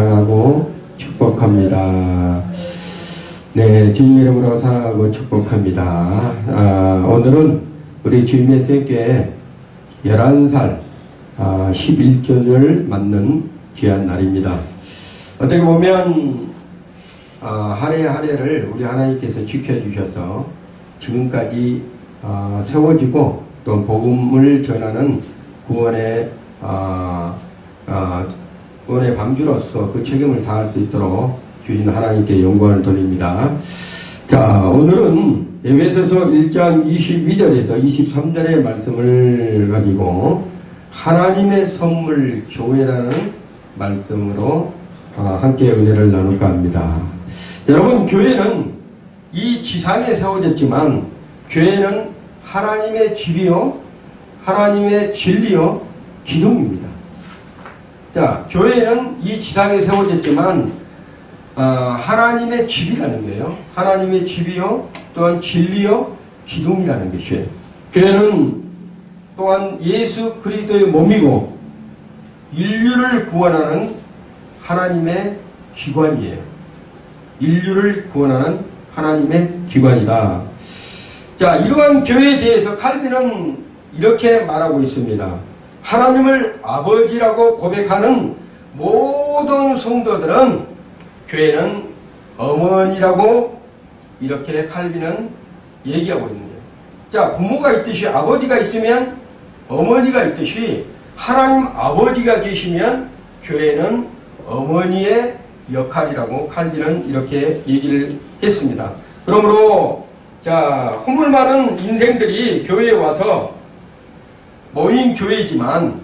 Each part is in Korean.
사랑하고 축복합니다. 네, 주님 이름으로 사랑하고 축복합니다. 오늘은 우리 주님의 생교회 11살 11조를 맞는 귀한 날입니다. 어떻게 보면 한 해 한 해를 우리 하나님께서 지켜주셔서 지금까지 세워지고 또 복음을 전하는 구원의 방주로서 그 책임을 다할 수 있도록 주신 하나님께 영광을 돌립니다. 자, 오늘은 에베소서 1장 22절에서 23절의 말씀을 가지고 하나님의 선물 교회라는 말씀으로 함께 은혜를 나눌까 합니다. 여러분, 교회는 이 지상에 세워졌지만 교회는 하나님의 집이요, 하나님의 진리요, 기둥입니다. 자, 교회는 이 지상에 세워졌지만 하나님의 집이라는 거예요. 하나님의 집이요, 또한 진리요, 기둥이라는 것이에요. 교회는 또한 예수 그리스도의 몸이고 인류를 구원하는 하나님의 기관이에요. 인류를 구원하는 하나님의 기관이다. 자, 이러한 교회에 대해서 칼빈은 이렇게 말하고 있습니다. 하나님을 아버지라고 고백하는 모든 성도들은 교회는 어머니라고 이렇게 칼빈은 얘기하고 있는 거예요. 자, 부모가 있듯이 아버지가 있으면 어머니가 있듯이 하나님 아버지가 계시면 교회는 어머니의 역할이라고 칼빈은 이렇게 얘기를 했습니다. 그러므로 자, 허물 많은 인생들이 교회에 와서 모인 교회지만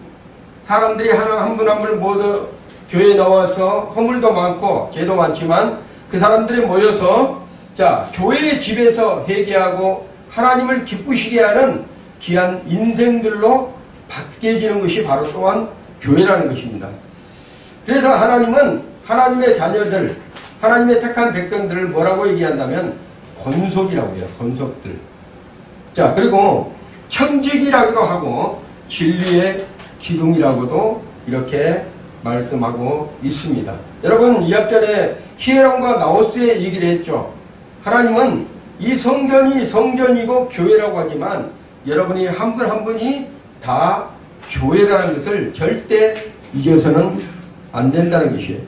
사람들이 한 분 한 분 모두 교회에 나와서 허물도 많고 죄도 많지만 그 사람들이 모여서 자, 교회의 집에서 회개하고 하나님을 기쁘시게 하는 귀한 인생들로 바뀌어지는 것이 바로 또한 교회라는 것입니다. 그래서 하나님은 하나님의 자녀들, 하나님의 택한 백성들을 뭐라고 얘기한다면 권속이라고 해요. 권속들. 자, 그리고 청직이라고도 하고 진리의 기둥이라고도 이렇게 말씀하고 있습니다. 여러분, 이 앞전에 히에론과 나오스의 얘기를 했죠. 하나님은 이 성전이 성전이고 교회라고 하지만 여러분이 한 분 한 분이 다 교회라는 것을 절대 잊어서는 안 된다는 것이에요.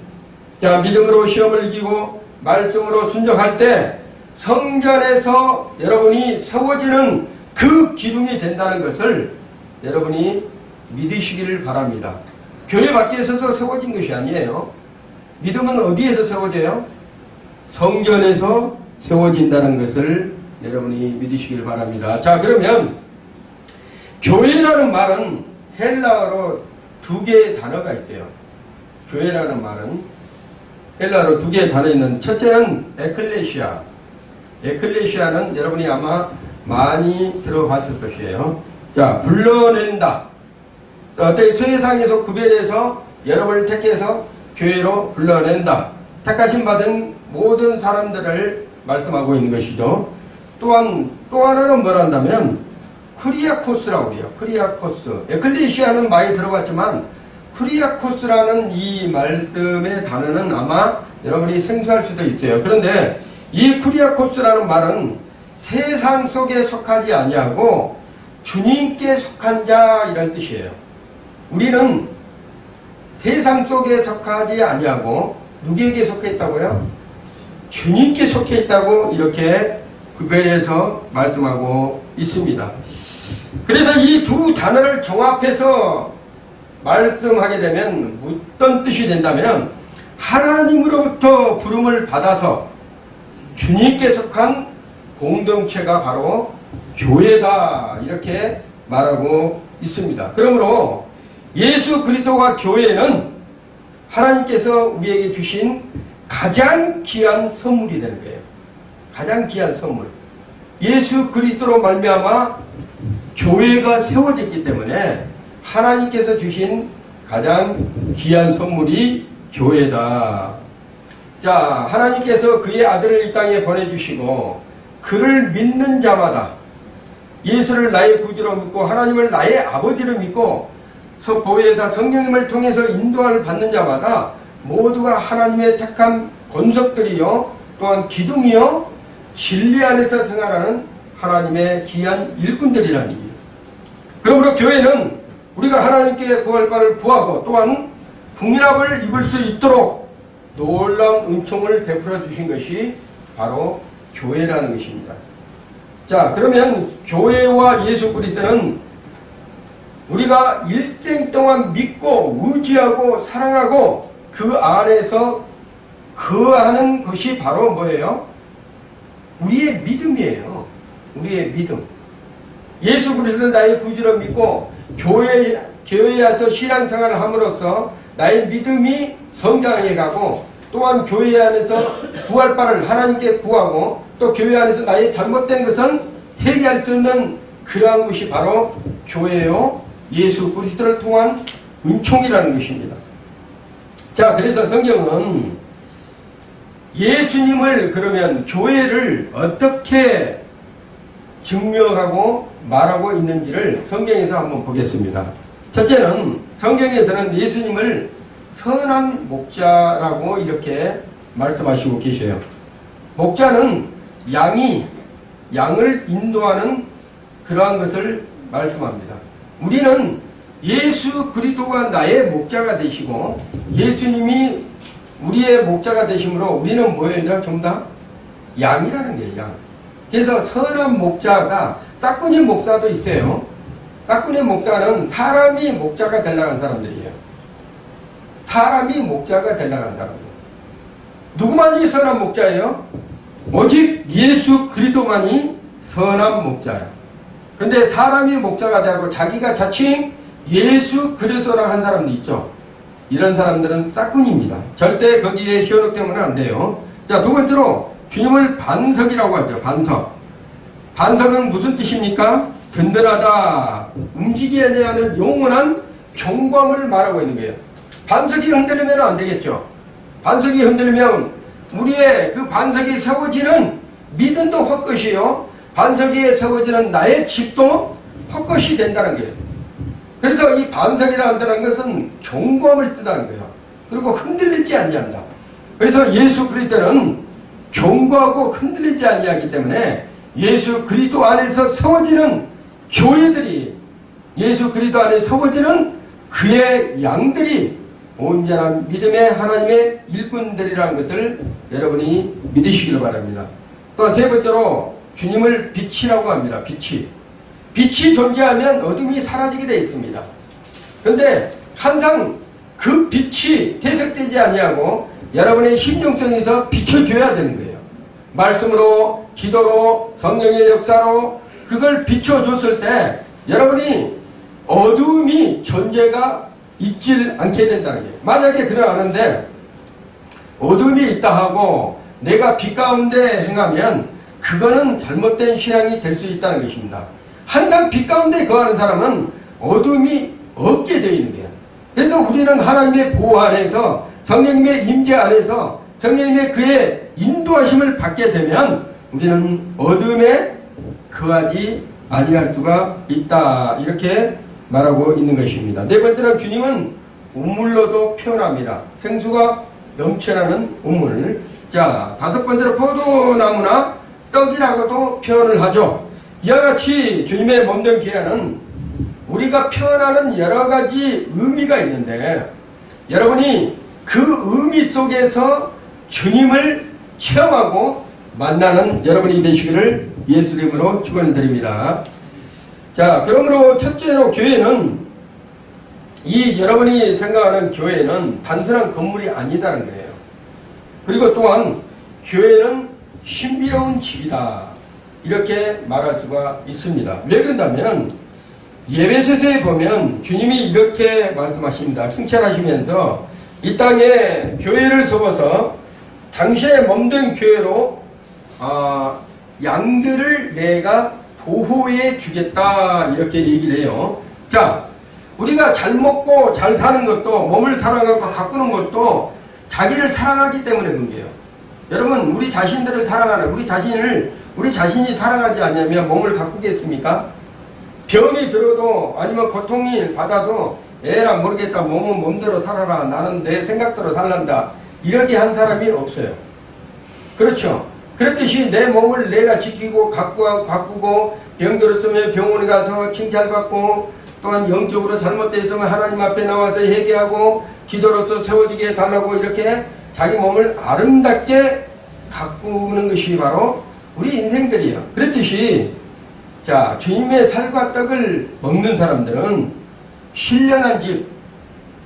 자, 믿음으로 시험을 이기고 말씀으로 순종할 때 성전에서 여러분이 세워지는 그 기둥이 된다는 것을 여러분이 믿으시기를 바랍니다. 교회 밖에 서서 세워진 것이 아니에요. 믿음은 어디에서 세워져요? 성전에서 세워진다는 것을 여러분이 믿으시기를 바랍니다. 자, 그러면 교회라는 말은 헬라어로 두 개의 단어가 있어요. 교회라는 말은 헬라어로 두 개의 단어 있는 첫째는 에클레시아. 에클레시아는 여러분이 아마 많이 들어봤을 것이에요. 자, 불러낸다. 어때? 세상에서 구별해서 여러분을 택해서 교회로 불러낸다. 택하심 받은 모든 사람들을 말씀하고 있는 것이죠. 또한 또 하나는 뭐란다면 크리아코스라고 해요. 크리아코스. 에클레시아는 많이 들어봤지만 크리아코스라는 이 말씀의 단어는 아마 여러분이 생소할 수도 있어요. 그런데 이 크리아코스라는 말은 세상 속에 속하지 아니하고 주님께 속한 자 이런 뜻이에요. 우리는 세상 속에 속하지 아니하고 누구에게 속해 있다고요? 주님께 속해 있다고 이렇게 구별해서 말씀하고 있습니다. 그래서 이 두 단어를 종합해서 말씀하게 되면 어떤 뜻이 된다면 하나님으로부터 부름을 받아서 주님께 속한 공동체가 바로 교회다 이렇게 말하고 있습니다. 그러므로 예수 그리스도와 교회는 하나님께서 우리에게 주신 가장 귀한 선물이 되는 거예요. 가장 귀한 선물. 예수 그리스도로 말미암아 교회가 세워졌기 때문에 하나님께서 주신 가장 귀한 선물이 교회다. 자, 하나님께서 그의 아들을 이 땅에 보내주시고 그를 믿는 자마다 예수를 나의 구주로 믿고 하나님을 나의 아버지로 믿고 보혜사 성령님을 통해서 인도를 받는 자마다 모두가 하나님의 택한 권속들이요 또한 기둥이요 진리 안에서 생활하는 하나님의 귀한 일꾼들이라는 얘기예요. 그러므로 교회는 우리가 하나님께 구할 바를 구하고 또한 국민학을 입을 수 있도록 놀라운 은총을 베풀어 주신 것이 바로 교회라는 것입니다. 자, 그러면 교회와 예수 그리스도는 우리가 일생 동안 믿고 의지하고 사랑하고 그 안에서 거하는 것이 바로 뭐예요? 우리의 믿음이에요. 우리의 믿음. 예수 그리스도를 나의 구주로 믿고 교회에 와서 신앙생활을 함으로써 나의 믿음이 성장해 가고 또한 교회 안에서 구할 바를 하나님께 구하고 또 교회 안에서 나의 잘못된 것은 회개할 수 있는 그러한 것이 바로 교회요 예수 그리스도를 통한 은총이라는 것입니다. 자, 그래서 성경은 예수님을 그러면 교회를 어떻게 증명하고 말하고 있는지를 성경에서 한번 보겠습니다. 첫째는 성경에서는 예수님을 선한 목자라고 이렇게 말씀하시고 계셔요. 목자는 양을 인도하는 그러한 것을 말씀합니다. 우리는 예수 그리스도가 나의 목자가 되시고 예수님이 우리의 목자가 되심으로 우리는 뭐예요? 전부 다 양이라는 거예요. 양. 그래서 선한 목자가 싹군이 목사도 있어요. 싹군이 목자는 사람이 목자가 되려고 한 사람들이에요. 사람이 목자가 되려고 한 사람들. 누구만이 선한 목자예요? 오직 예수 그리스도만이 선한 목자예요. 근데 사람이 목자가 되고 자기가 자칭 예수 그리스도라 한 사람도 있죠. 이런 사람들은 싹군입니다. 절대 거기에 현혹되면 안 돼요. 자, 두 번째로 주님을 반석이라고 하죠. 반석. 반석은 무슨 뜻입니까? 든든하다, 움직이지 않는 영원한 존감을 말하고 있는 거예요. 반석이 흔들리면 안 되겠죠. 반석이 흔들리면 우리의 그 반석이 세워지는 믿음도 헛것이요, 반석이 세워지는 나의 집도 헛것이 된다는 거예요. 그래서 이 반석이라는 것은 존감을 뜻하는 거예요. 그리고 흔들리지 아니한다. 그래서 예수 그리스도는 존감하고 흔들리지 아니하기 때문에 예수 그리스도 안에서 세워지는 교회들이, 예수 그리스도 안에 세워지는 그의 양들이 온전한 믿음의 하나님의 일꾼들이라는 것을 여러분이 믿으시길 바랍니다. 또 세 번째로 주님을 빛이라고 합니다. 빛이 존재하면 어둠이 사라지게 되어 있습니다. 그런데 항상 그 빛이 대색되지 아니하고 여러분의 심령성에서 비춰줘야 되는 거예요. 말씀으로, 기도로, 성령의 역사로 그걸 비춰줬을 때 여러분이 어둠이 존재가 있질 않게 된다는 거예요. 만약에 그러는데 어둠이 있다 하고 내가 빛 가운데 행하면 그거는 잘못된 신앙이 될 수 있다는 것입니다. 항상 빛 가운데 거하는 사람은 어둠이 없게 되어 있는 거예요. 그래서 우리는 하나님의 보호 안에서 성령님의 임재 안에서 성령님의 그의 인도하심을 받게 되면 우리는 어둠에 거하지 아니할 수가 있다, 이렇게 말하고 있는 것입니다. 네 번째는 주님은 우물로도 표현합니다. 생수가 넘쳐나는 우물. 자, 다섯 번째로 포도나무나 떡이라고도 표현을 하죠. 이와 같이 주님의 몸된 귀에는 우리가 표현하는 여러 가지 의미가 있는데 여러분이 그 의미 속에서 주님을 체험하고 만나는 여러분이 되시기를 예수 이름으로 축원을 드립니다. 자, 그러므로 첫째로 교회는, 이 여러분이 생각하는 교회는 단순한 건물이 아니다는 거예요. 그리고 또한 교회는 신비로운 집이다, 이렇게 말할 수가 있습니다. 왜 그런다면 예배서에 보면 주님이 이렇게 말씀하십니다. 승천하시면서 이 땅에 교회를 세워서 당신의 몸된 교회로 양들을 내가 보호해 주겠다, 이렇게 얘기를 해요. 자, 우리가 잘 먹고 잘 사는 것도, 몸을 사랑하고 가꾸는 것도 자기를 사랑하기 때문에 그런 거예요. 여러분, 우리 자신들을 사랑하는, 우리 자신이 사랑하지 않으면 몸을 가꾸겠습니까? 병이 들어도 아니면 고통이 받아도 에라 모르겠다, 몸은 몸대로 살아라, 나는 내 생각대로 살란다, 이렇게 한 사람이 없어요. 그렇죠? 그렇듯이 내 몸을 내가 지키고 가꾸고 병들었으면 병원에 가서 칭찬받고, 또한 영적으로 잘못되어 있으면 하나님 앞에 나와서 회개하고 기도로서 세워지게 해달라고 이렇게 자기 몸을 아름답게 가꾸는 것이 바로 우리 인생들이에요. 그렇듯이 자, 주님의 살과 떡을 먹는 사람들은 신령한 집,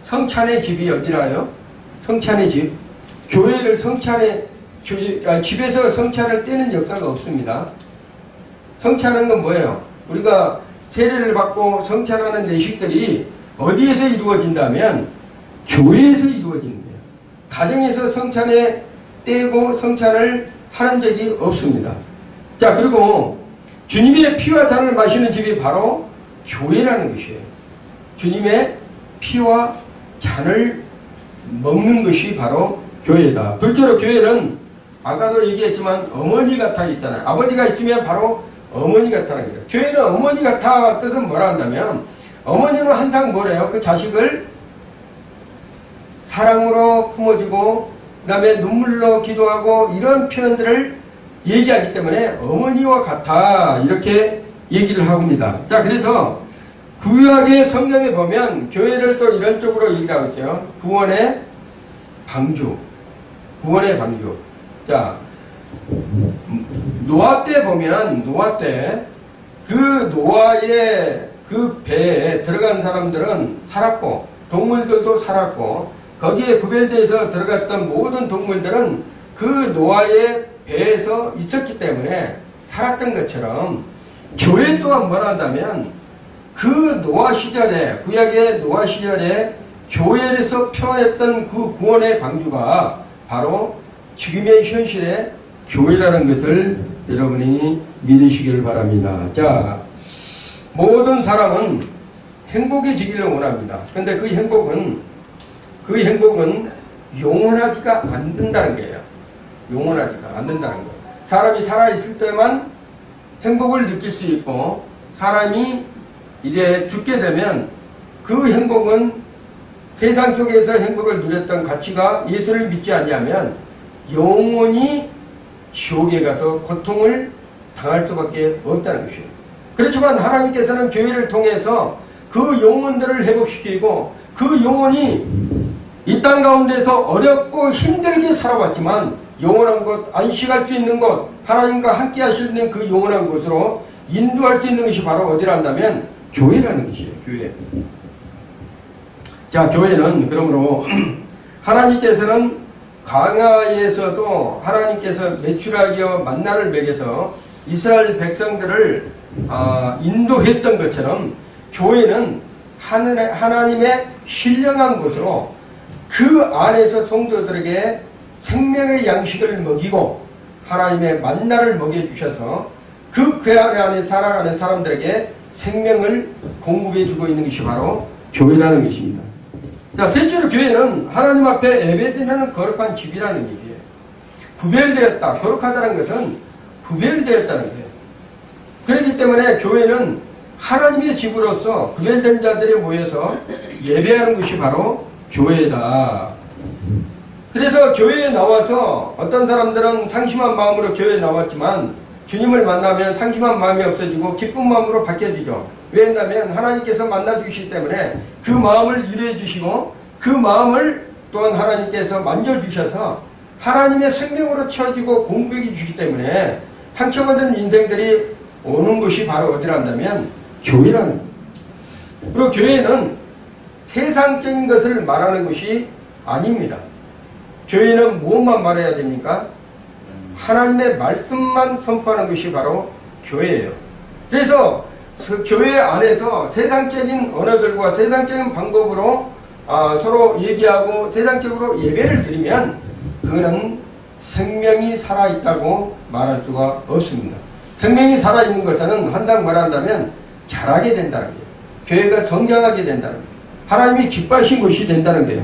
성찬의 집이 어디라요? 성찬의 집. 교회를 집에서 성찬을 떼는 역사가 없습니다. 성찬하는 건 뭐예요? 우리가 세례를 받고 성찬하는 내식들이 어디에서 이루어진다면 교회에서 이루어지는 거예요. 가정에서 성찬에 떼고 성찬을 하는 적이 없습니다. 자, 그리고 주님의 피와 잔을 마시는 집이 바로 교회라는 것이에요. 주님의 피와 잔을 먹는 것이 바로 교회다. 둘째로 교회는 아까도 얘기했지만 어머니 같아 있잖아요. 아버지가 있으면 바로 어머니 같다는 거예요. 교회는 어머니 같아 뜻은 뭐라 한다면, 어머니는 항상 뭐래요? 그 자식을 사랑으로 품어주고 그 다음에 눈물로 기도하고 이런 표현들을 얘기하기 때문에 어머니와 같아 이렇게 얘기를 합니다. 자, 그래서 구약의 성경에 보면 교회를 또 이런 쪽으로 얘기를 하고 있죠. 구원의 방주. 구원의 방주. 자, 노아 때 보면, 노아 때 그 노아의 그 배에 들어간 사람들은 살았고 동물들도 살았고 거기에 구별돼서 들어갔던 모든 동물들은 그 노아의 배에서 있었기 때문에 살았던 것처럼 교회 또한 뭐라 한다면 그 노아 시절에, 구약의 노아 시절에 교회에서 표현했던 그 구원의 방주가 바로 지금의 현실의 교회라는 것을 여러분이 믿으시기를 바랍니다. 자, 모든 사람은 행복해지기를 원합니다. 그런데 그 행복은 영원하지가 않는다는 거예요. 영원하지가 않는다는 거예요. 사람이 살아있을 때만 행복을 느낄 수 있고, 사람이 이제 죽게 되면 그 행복은 세상 속에서 행복을 누렸던 가치가 예수를 믿지 않냐면 영원히 지옥에 가서 고통을 당할 수밖에 없다는 것이에요. 그렇지만 하나님께서는 교회를 통해서 그 영혼들을 회복시키고 그 영혼이 이 땅 가운데서 어렵고 힘들게 살아왔지만 영원한 곳, 안식할 수 있는 곳, 하나님과 함께 하실 수 있는 그 영원한 곳으로 인도할 수 있는 것이 바로 어디란다면 교회라는 것이에요. 교회. 자, 교회는 그러므로 하나님께서는 광야에서도 하나님께서 메추라기와 만나를 먹여서 이스라엘 백성들을 인도했던 것처럼 교회는 하나님의 신령한 곳으로 그 안에서 성도들에게 생명의 양식을 먹이고 하나님의 만나를 먹여주셔서 그 안에 살아가는 사람들에게 생명을 공급해주고 있는 것이 바로 교회라는 것입니다. 자, 셋째로 교회는 하나님 앞에 예배드리는 거룩한 집이라는 얘기예요. 구별되었다. 거룩하다는 것은 구별되었다는 거예요. 그렇기 때문에 교회는 하나님의 집으로서 구별된 자들이 모여서 예배하는 것이 바로 교회다. 그래서 교회에 나와서 어떤 사람들은 상심한 마음으로 교회에 나왔지만 주님을 만나면 상심한 마음이 없어지고 기쁜 마음으로 바뀌어지죠. 왜냐하면 하나님께서 만나주시기 때문에 그 마음을 위로해 주시고 그 마음을 또한 하나님께서 만져주셔서 하나님의 생명으로 채워지고 공부해 주시기 때문에 상처받은 인생들이 오는 곳이 바로 어디란다면 교회라는 거예요. 그리고 교회는 세상적인 것을 말하는 것이 아닙니다. 교회는 무엇만 말해야 됩니까? 하나님의 말씀만 선포하는 것이 바로 교회예요. 그래서 교회 안에서 세상적인 언어들과 세상적인 방법으로 서로 얘기하고 세상적으로 예배를 드리면 그거는 생명이 살아있다고 말할 수가 없습니다. 생명이 살아있는 것은 한당 말한다면 자라게 된다는 거예요. 교회가 성장하게 된다는 거예요. 하나님이 기뻐하신 것이 된다는 거예요.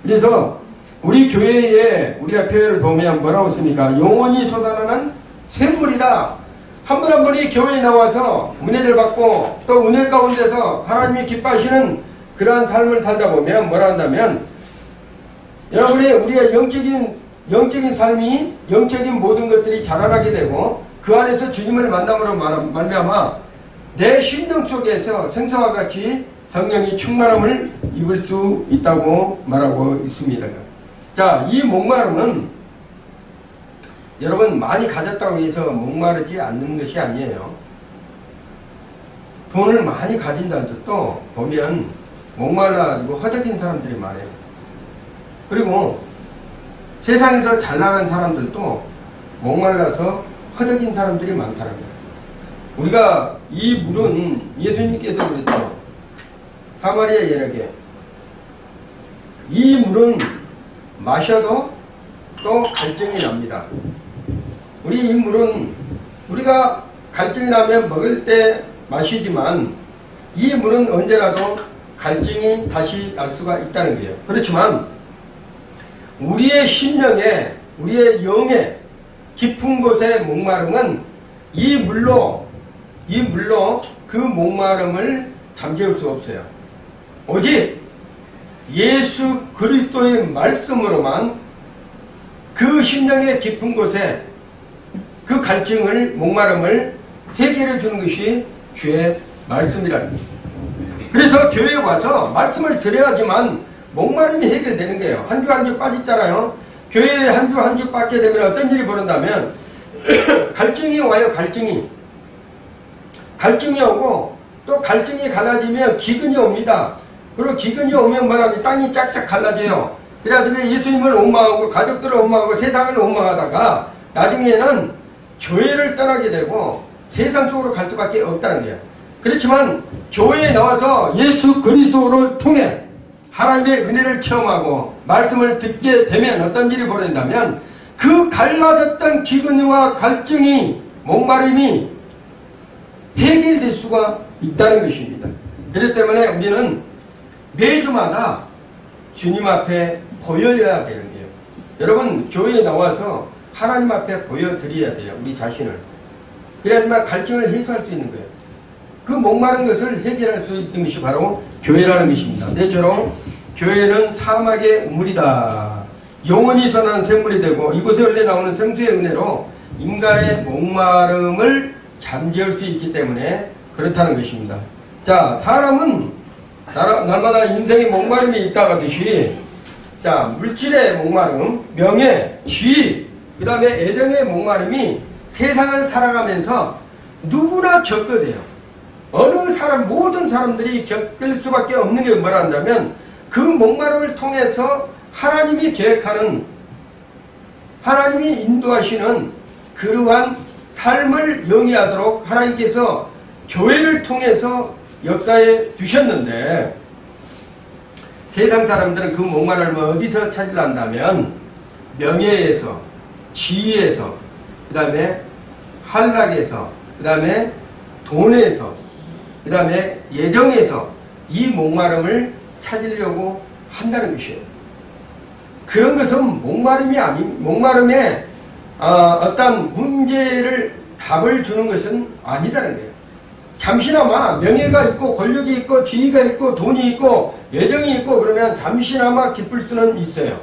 그래서 우리 교회에 우리가 표현을 보면 뭐라고 씁니까? 영원히 솟아나는 샘물이다. 한 분 한 분이 교회에 나와서 은혜를 받고 또 은혜 가운데서 하나님이 기뻐하시는 그러한 삶을 살다 보면 뭐라 한다면 여러분의 우리의 영적인 삶이 영적인 모든 것들이 자라나게 되고 그 안에서 주님을 만남으로 말미암아 내 심령 속에서 생사와 같이 성령이 충만함을 입을 수 있다고 말하고 있습니다. 자, 이 목마름은 여러분 많이 가졌다고 해서 목마르지 않는 것이 아니에요. 돈을 많이 가진 자들도 보면 목말라가지고 허덕인 사람들이 많아요. 그리고 세상에서 잘 나간 사람들도 목말라서 허덕인 사람들이 많다는 거예요. 우리가 이 물은 예수님께서 그랬죠. 사마리아 여인에게 이 물은 마셔도 또 갈증이 납니다. 우리 이 물은 우리가 갈증이 나면 먹을 때 마시지만 이 물은 언제라도 갈증이 다시 날 수가 있다는 거예요. 그렇지만 우리의 심령에 우리의 영에 깊은 곳의 목마름은 이 물로 그 목마름을 잠재울 수 없어요. 오직 예수 그리스도의 말씀으로만 그 심령의 깊은 곳에 그 갈증을 목마름을 해결해 주는 것이 주의 말씀이라는 거예요. 그래서 교회에 와서 말씀을 드려야지만 목마름이 해결되는 거예요. 한 주 한 주 빠졌잖아요. 교회에 한 주 한 주 빠지게 되면 어떤 일이 벌어진다면 갈증이 와요. 갈증이 오고 또 갈증이 갈라지면 기근이 옵니다. 그리고 기근이 오면 뭐라면 땅이 쫙쫙 갈라져요. 그래가지고 예수님을 원망하고 가족들을 원망하고 세상을 원망하다가 나중에는 교회를 떠나게 되고 세상 속으로 갈 수밖에 없다는 거예요. 그렇지만 교회에 나와서 예수 그리스도를 통해 하나님의 은혜를 체험하고 말씀을 듣게 되면 어떤 일이 벌어진다면 그 갈라졌던 기근과 갈증이 목마름이 해결될 수가 있다는 것입니다. 그렇기 때문에 우리는 매주마다 주님 앞에 보여야 되는 거예요. 여러분 교회에 나와서 하나님 앞에 보여드려야 돼요. 우리 자신을. 그래야지만 갈증을 해소할 수 있는 거예요. 그 목마른 것을 해결할 수 있는 것이 바로 교회라는 것입니다. 내처럼 교회는 사막의 우물이다. 영원히 선한 샘물이 되고 이곳에 흘러나오는 생수의 은혜로 인간의 목마름을 잠재울 수 있기 때문에 그렇다는 것입니다. 자, 사람은 날마다 인생의 목마름이 있다고 하듯이 자, 물질의 목마름, 명예, 지위, 그 다음에 애정의 목마름이 세상을 살아가면서 누구나 겪어대요. 어느 사람, 모든 사람들이 겪을 수밖에 없는 게 뭐라 한다면 그 목마름을 통해서 하나님이 계획하는, 하나님이 인도하시는 그러한 삶을 영위하도록 하나님께서 교회를 통해서 역사에 두셨는데 세상 사람들은 그 목마름을 어디서 찾으려한다면 명예에서, 지위에서, 그 다음에 한락에서, 그 다음에 돈에서, 그 다음에 예정에서 이 목마름을 찾으려고 한다는 것이에요. 그런 것은 목마름에 어떤 문제를 답을 주는 것은 아니다는 거예요. 잠시나마 명예가 있고 권력이 있고 지위가 있고 돈이 있고 예정이 있고 그러면 잠시나마 기쁠 수는 있어요.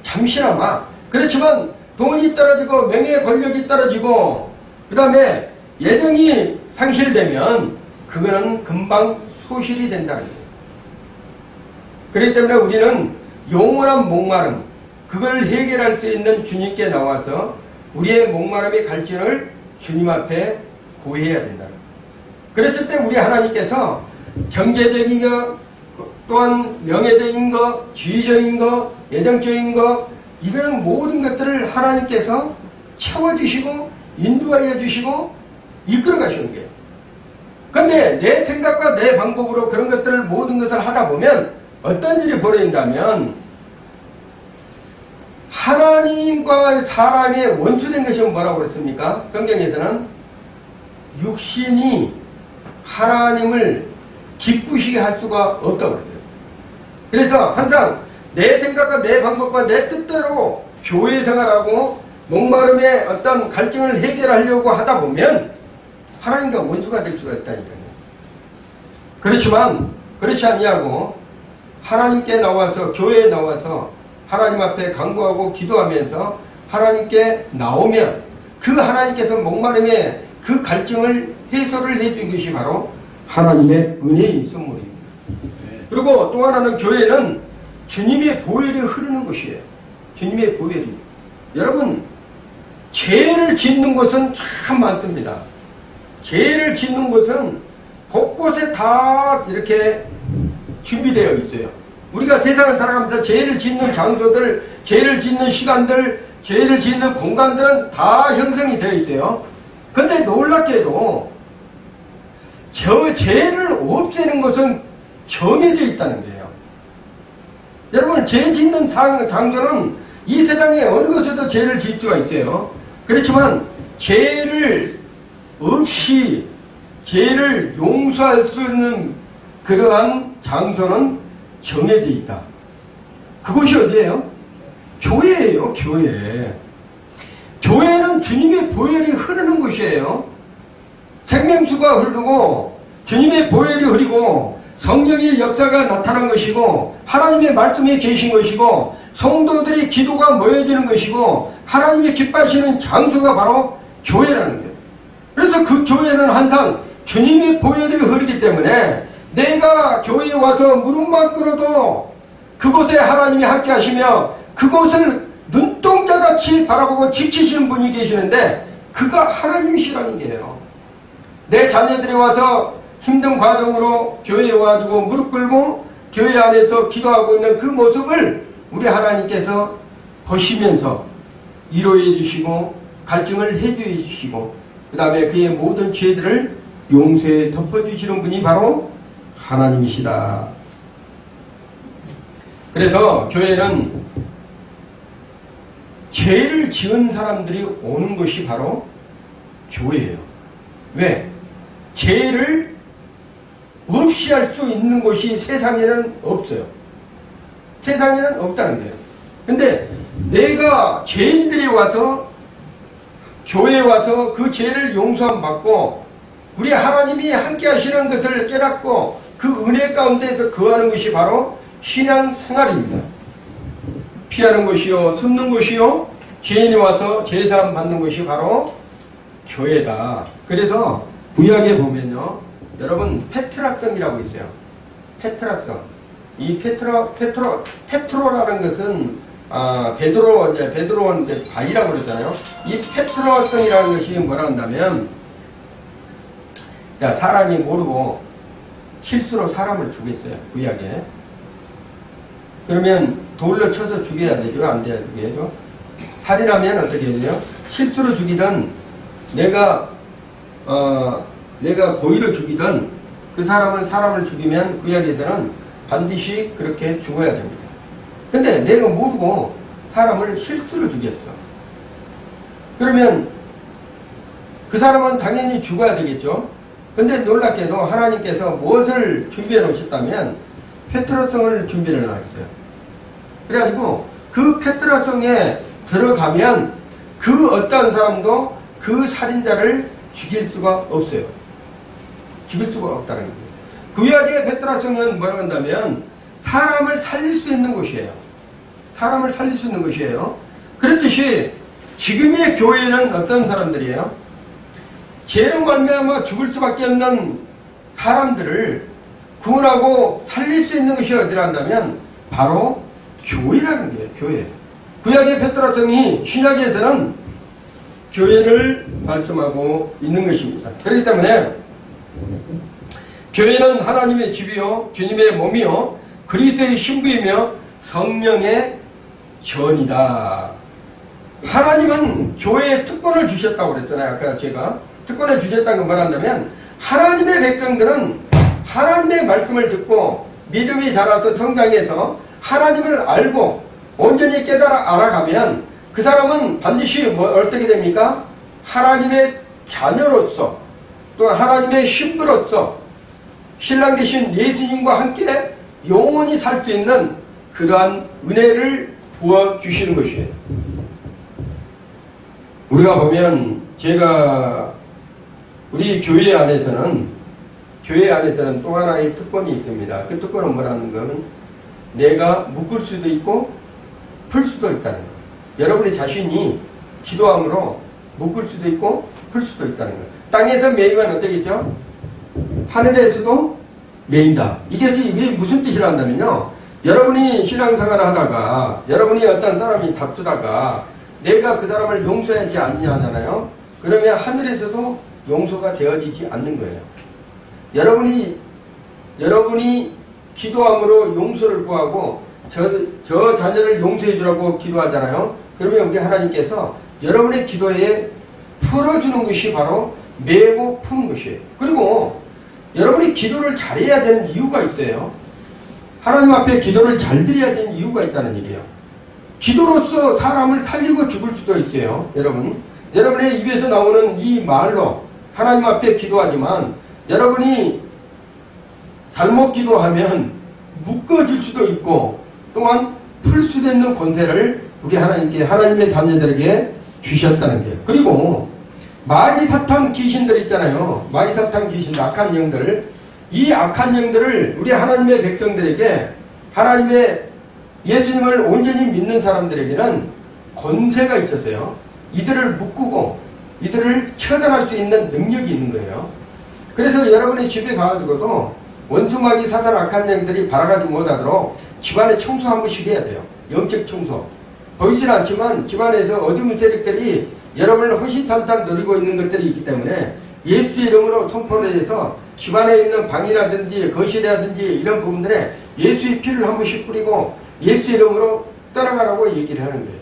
잠시나마. 그렇지만 돈이 떨어지고 명예 권력이 떨어지고 그 다음에 예정이 상실되면 그거는 금방 소실이 된다는 거예요. 그렇기 때문에 우리는 영원한 목마름, 그걸 해결할 수 있는 주님께 나와서 우리의 목마름의 갈증을 주님 앞에 고해야 된다. 그랬을 때 우리 하나님께서 경제적인 것, 또한 명예적인 것, 지위적인 것, 예정적인 것, 이거는 모든 것들을 하나님께서 채워주시고 인도하여 주시고 이끌어 가시는 거예요. 그런데 내 생각과 내 방법으로 그런 것들을 모든 것을 하다 보면 어떤 일이 벌어진다면 하나님과 사람의 원수된 것이 뭐라고 그랬습니까? 성경에서는 육신이 하나님을 기쁘시게 할 수가 없다고 그랬어요. 그래서 항상 내 생각과 내 방법과 내 뜻대로 교회 생활하고 목마름의 어떤 갈증을 해결하려고 하다 보면 하나님과 원수가 될 수가 있다니까요. 그렇지만 그렇지 아니하고 하나님께 나와서, 교회에 나와서 하나님 앞에 간구하고 기도하면서 하나님께 나오면 그 하나님께서 목마름에 그 갈증을 해소를 해준 것이 바로 하나님의 은혜인 선물입니다. 그리고 또 하나는 교회는 주님의 보혈이 흐르는 것이에요. 주님의 보혈이. 여러분, 죄를 짓는 곳은 참 많습니다. 죄를 짓는 곳은 곳곳에 다 이렇게 준비되어 있어요. 우리가 세상을 살아가면서 죄를 짓는 장소들, 죄를 짓는 시간들, 죄를 짓는 공간들은 다 형성이 되어 있어요. 근데 놀랍게도 저 죄를 없애는 것은 정해져 있다는 거예요. 여러분, 죄 짓는 장소는 이 세상에 어느 곳에도 죄를 짓을 수가 있어요. 그렇지만 죄를 없이 죄를 용서할 수 있는 그러한 장소는 정해져 있다. 그곳이 어디예요? 교회예요. 교회. 교회는 주님의 보혈이 흐르는 곳이에요. 생명수가 흐르고 주님의 보혈이 흐르고 성령의 역사가 나타난 것이고 하나님의 말씀이 계신 것이고 성도들이 기도가 모여지는 것이고 하나님이 기뻐하시는 장소가 바로 교회라는 거예요. 그래서 그 교회는 항상 주님의 보혈이 흐르기 때문에 내가 교회에 와서 무릎만 꿇어도 그곳에 하나님이 함께 하시며 그곳을 눈동자같이 바라보고 지키시는 분이 계시는데 그가 하나님이시라는 거예요. 내 자녀들이 와서 힘든 과정으로 교회에 와가지고 무릎 꿇고 교회 안에서 기도하고 있는 그 모습을 우리 하나님께서 보시면서 위로해 주시고 갈증을 해주해 주시고 그 다음에 그의 모든 죄들을 용서해 덮어주시는 분이 바로 하나님이시다. 그래서 교회는 죄를 지은 사람들이 오는 것이 바로 교회예요. 왜? 죄를 없이 할 수 있는 곳이 세상에는 없어요. 세상에는 없다는 거예요. 근데 내가 죄인들이 와서 교회에 와서 그 죄를 용서함 받고 우리 하나님이 함께 하시는 것을 깨닫고 그 은혜 가운데에서 거하는 것이 바로 신앙생활입니다. 피하는 것이요, 숨는 것이요, 죄인이 와서 제사함 받는 것이 바로 교회다. 그래서 구약에 보면요, 여러분 페트라성이라고 있어요. 페트라성. 이 페트로라는 것은 베드로는 이제 바위라고 그러잖아요. 이 페트라성이라는 것이 뭐라 한다면, 자, 사람이 모르고 실수로 사람을 죽였어요. 구약에. 그러면 돌로 쳐서 죽여야 되죠? 안 돼야 되죠? 살인하면 어떻게 해야 돼요? 실수로 죽이든 내가 고의로 죽이든 그 사람을 죽이면 구약에서는 반드시 그렇게 죽어야 됩니다. 근데 내가 모르고 사람을 실수로 죽였어. 그러면 그 사람은 당연히 죽어야 되겠죠? 근데 놀랍게도 하나님께서 무엇을 준비해 놓으셨다면 페트라성을 준비해 놨어요. 그래가지고 그 페트라성에 들어가면 그 어떤 사람도 그 살인자를 죽일 수가 없어요. 죽일 수가 없다는 거예요. 구약의 페트라성은 뭐라고 한다면 사람을 살릴 수 있는 곳이에요. 사람을 살릴 수 있는 것이에요. 그렇듯이 지금의 교회는 어떤 사람들이에요? 죄로 말미암아 죽을 수밖에 없는 사람들을 구원하고 살릴 수 있는 것이 어디라 한다면 바로 교회라는 거예요. 교회. 구약의 페트라성이 신약에서는 교회를 말씀하고 있는 것입니다. 그렇기 때문에 교회는 하나님의 집이요 주님의 몸이요 그리스도의 신부이며 성령의 전이다. 하나님은 교회에 특권을 주셨다고 그랬잖아요. 아까 제가 특권을 주셨다는 건 뭐란다면 하나님의 백성들은 하나님의 말씀을 듣고 믿음이 자라서 성장해서 하나님을 알고 온전히 알아가면 그 사람은 반드시 어떻게 됩니까? 하나님의 자녀로서 또 하나님의 신부로서 신랑 되신 예수님과 함께 영원히 살 수 있는 그러한 은혜를 부어주시는 것이에요. 우리가 보면 제가 우리 교회 안에서는 교회 안에서는 또 하나의 특권이 있습니다. 그 특권은 뭐라는 거는 내가 묶을 수도 있고 풀 수도 있다는 거. 여러분의 자신이 기도함으로 묶을 수도 있고 풀 수도 있다는 거. 땅에서 매이면 어떻겠죠? 하늘에서도 매인다. 이게 무슨 뜻이라 한다면요. 여러분이 신앙생활을 하다가 여러분이 어떤 사람이 다투다가 내가 그 사람을 용서하지 않냐잖아요. 그러면 하늘에서도 용서가 되어지지 않는 거예요. 여러분이 기도함으로 용서를 구하고 저 자녀를 용서해 주라고 기도하잖아요. 그러면 우리 하나님께서 여러분의 기도에 풀어주는 것이 바로 매고 푸는 것이에요. 그리고 여러분이 기도를 잘해야 되는 이유가 있어요. 하나님 앞에 기도를 잘 드려야 되는 이유가 있다는 얘기예요. 기도로서 사람을 살리고 죽을 수도 있어요. 여러분의 입에서 나오는 이 말로 하나님 앞에 기도하지만 여러분이 잘못 기도하면 묶어질 수도 있고 또한 풀 수도 있는 권세를 우리 하나님의 자녀들에게 주셨다는 거예요. 그리고 마귀사탄 귀신들 있잖아요. 마귀사탄 귀신들, 악한 영들. 이 악한 영들을 우리 하나님의 백성들에게, 하나님의 예수님을 온전히 믿는 사람들에게는 권세가 있었어요. 이들을 묶고 이들을 처단할 수 있는 능력이 있는 거예요. 그래서 여러분의 집에 가가지고도 원수마귀 사탄 악한 영들이 발아가지 못하도록 집안에 청소 한 번씩 해야 돼요. 영적 청소. 보이질 않지만 집안에서 어두운 세력들이 여러분을 호시탐탐 노리고 있는 것들이 있기 때문에 예수 이름으로 선포를 해서 집안에 있는 방이라든지 거실이라든지 이런 부분들에 예수의 피를 한 번씩 뿌리고 예수 이름으로 떠나가라고 얘기를 하는 거예요.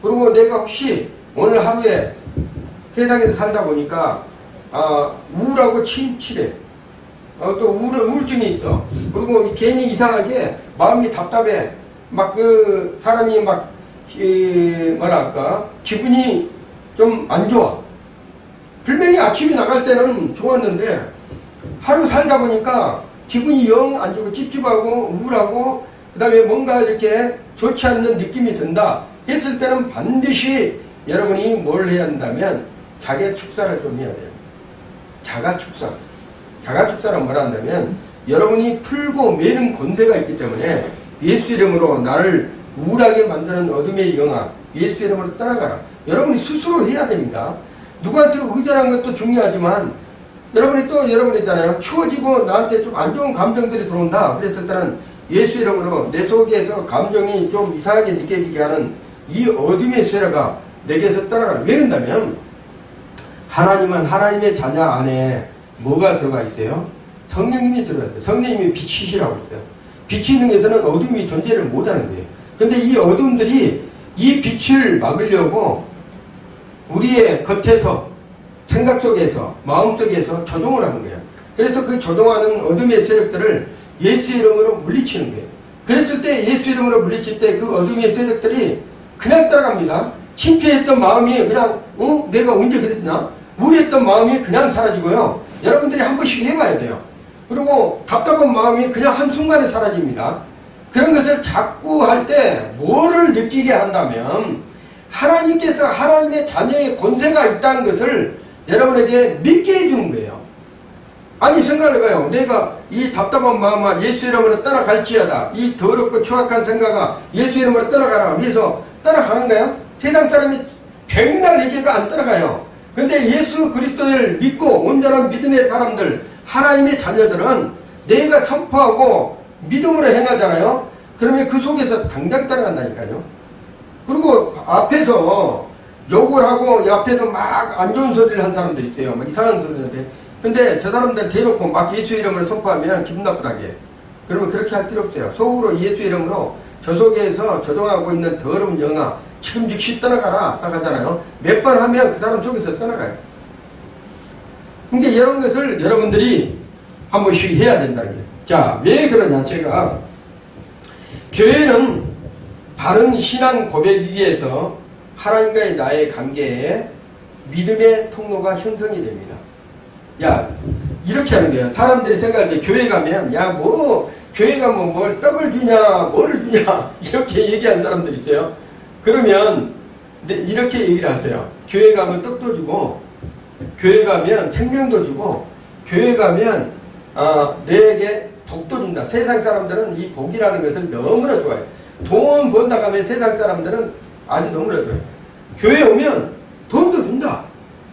그리고 내가 혹시 오늘 하루에 세상에서 살다 보니까 우울하고 침침해. 또 우울증이 있어. 그리고 괜히 이상하게 마음이 답답해. 막 사람이 막 기분이 좀 안 좋아. 분명히 아침에 나갈 때는 좋았는데 하루 살다 보니까 기분이 영 안 좋고 찝찝하고 우울하고 그 다음에 뭔가 이렇게 좋지 않는 느낌이 든다 했을 때는 반드시 여러분이 뭘 해야 한다면 자기 축사를 좀 해야 돼요. 자가축사. 자가축사는 뭐라 한다면 여러분이 풀고 매는 권세가 있기 때문에 예수 이름으로 나를 우울하게 만드는 어둠의 영아 예수 이름으로 떠나가라. 여러분이 스스로 해야 됩니다. 누구한테 의존한 것도 중요하지만 여러분이 있잖아요. 추워지고 나한테 좀 안 좋은 감정들이 들어온다. 그랬을 때는 예수 이름으로 내 속에서 감정이 좀 이상하게 느껴지게 하는 이 어둠의 세력아 내게서 떠나가라. 왜 그런다면 하나님은 하나님의 자녀 안에 뭐가 들어가 있어요? 성령님이 들어가 있어요. 성령님이 빛이시라고 했어요. 빛이 있는 데서는 어둠이 존재를 못하는 거예요. 그런데 이 어둠들이 이 빛을 막으려고 우리의 겉에서 생각 속에서 마음 속에서 조종을 하는 거예요. 그래서 그 조종하는 어둠의 세력들을 예수 이름으로 물리치는 거예요. 그랬을 때 예수 이름으로 물리칠 때 그 어둠의 세력들이 그냥 따라갑니다. 침체했던 마음이 그냥 내가 언제 그랬나? 우울했던 마음이 그냥 사라지고요. 여러분들이 한 번씩 해봐야 돼요. 그리고 답답한 마음이 그냥 한순간에 사라집니다. 그런 것을 자꾸 할 때 뭐를 느끼게 한다면 하나님께서 하나님의 자녀의 권세가 있다는 것을 여러분에게 믿게 해주는 거예요. 아니 생각해봐요. 내가 이 답답한 마음아 예수 이름으로 떠나갈지어다. 이 더럽고 추악한 생각아 예수 이름으로 떠나가라. 그래서 떠나가는 거예요. 세상 사람이 백날 얘기가 안 떠나가요. 근데 예수 그리스도를 믿고 온전한 믿음의 사람들 하나님의 자녀들은 내가 선포하고 믿음으로 행하잖아요. 그러면 그 속에서 당장 따라간다니까요. 그리고 앞에서 욕을 하고 앞에서 막 안 좋은 소리를 한 사람도 있어요. 막 이상한 소리를 해. 근데 저 사람들 대놓고 막 예수 이름으로 선포하면 기분 나쁘다게. 그러면 그렇게 할 필요 없어요. 속으로 예수 이름으로 저 속에서 조종하고 있는 더러운 영아 지금 즉시 떠나가라 딱 하잖아요. 몇 번 하면 그 사람 속에서 떠나가요. 근데 이런 것을 여러분들이 한 번씩 해야 된다는 거예요. 자, 왜 그러냐. 제가 교회는 바른 신앙 고백 위에서 하나님과의 나의 관계에 믿음의 통로가 형성이 됩니다. 야, 이렇게 하는 거예요. 사람들이 생각할 때 교회 가면 교회 가면 뭘 떡을 주냐 뭐를 주냐 이렇게 얘기하는 사람들 있어요. 그러면 이렇게 얘기를 하세요. 교회 가면 떡도 주고 교회 가면 생명도 주고 교회 가면 너에게 복도 준다. 세상 사람들은 이 복이라는 것을 너무나 좋아해요. 돈 번다 가면 세상 사람들은 아주 너무나 좋아해요. 교회 오면 돈도 준다.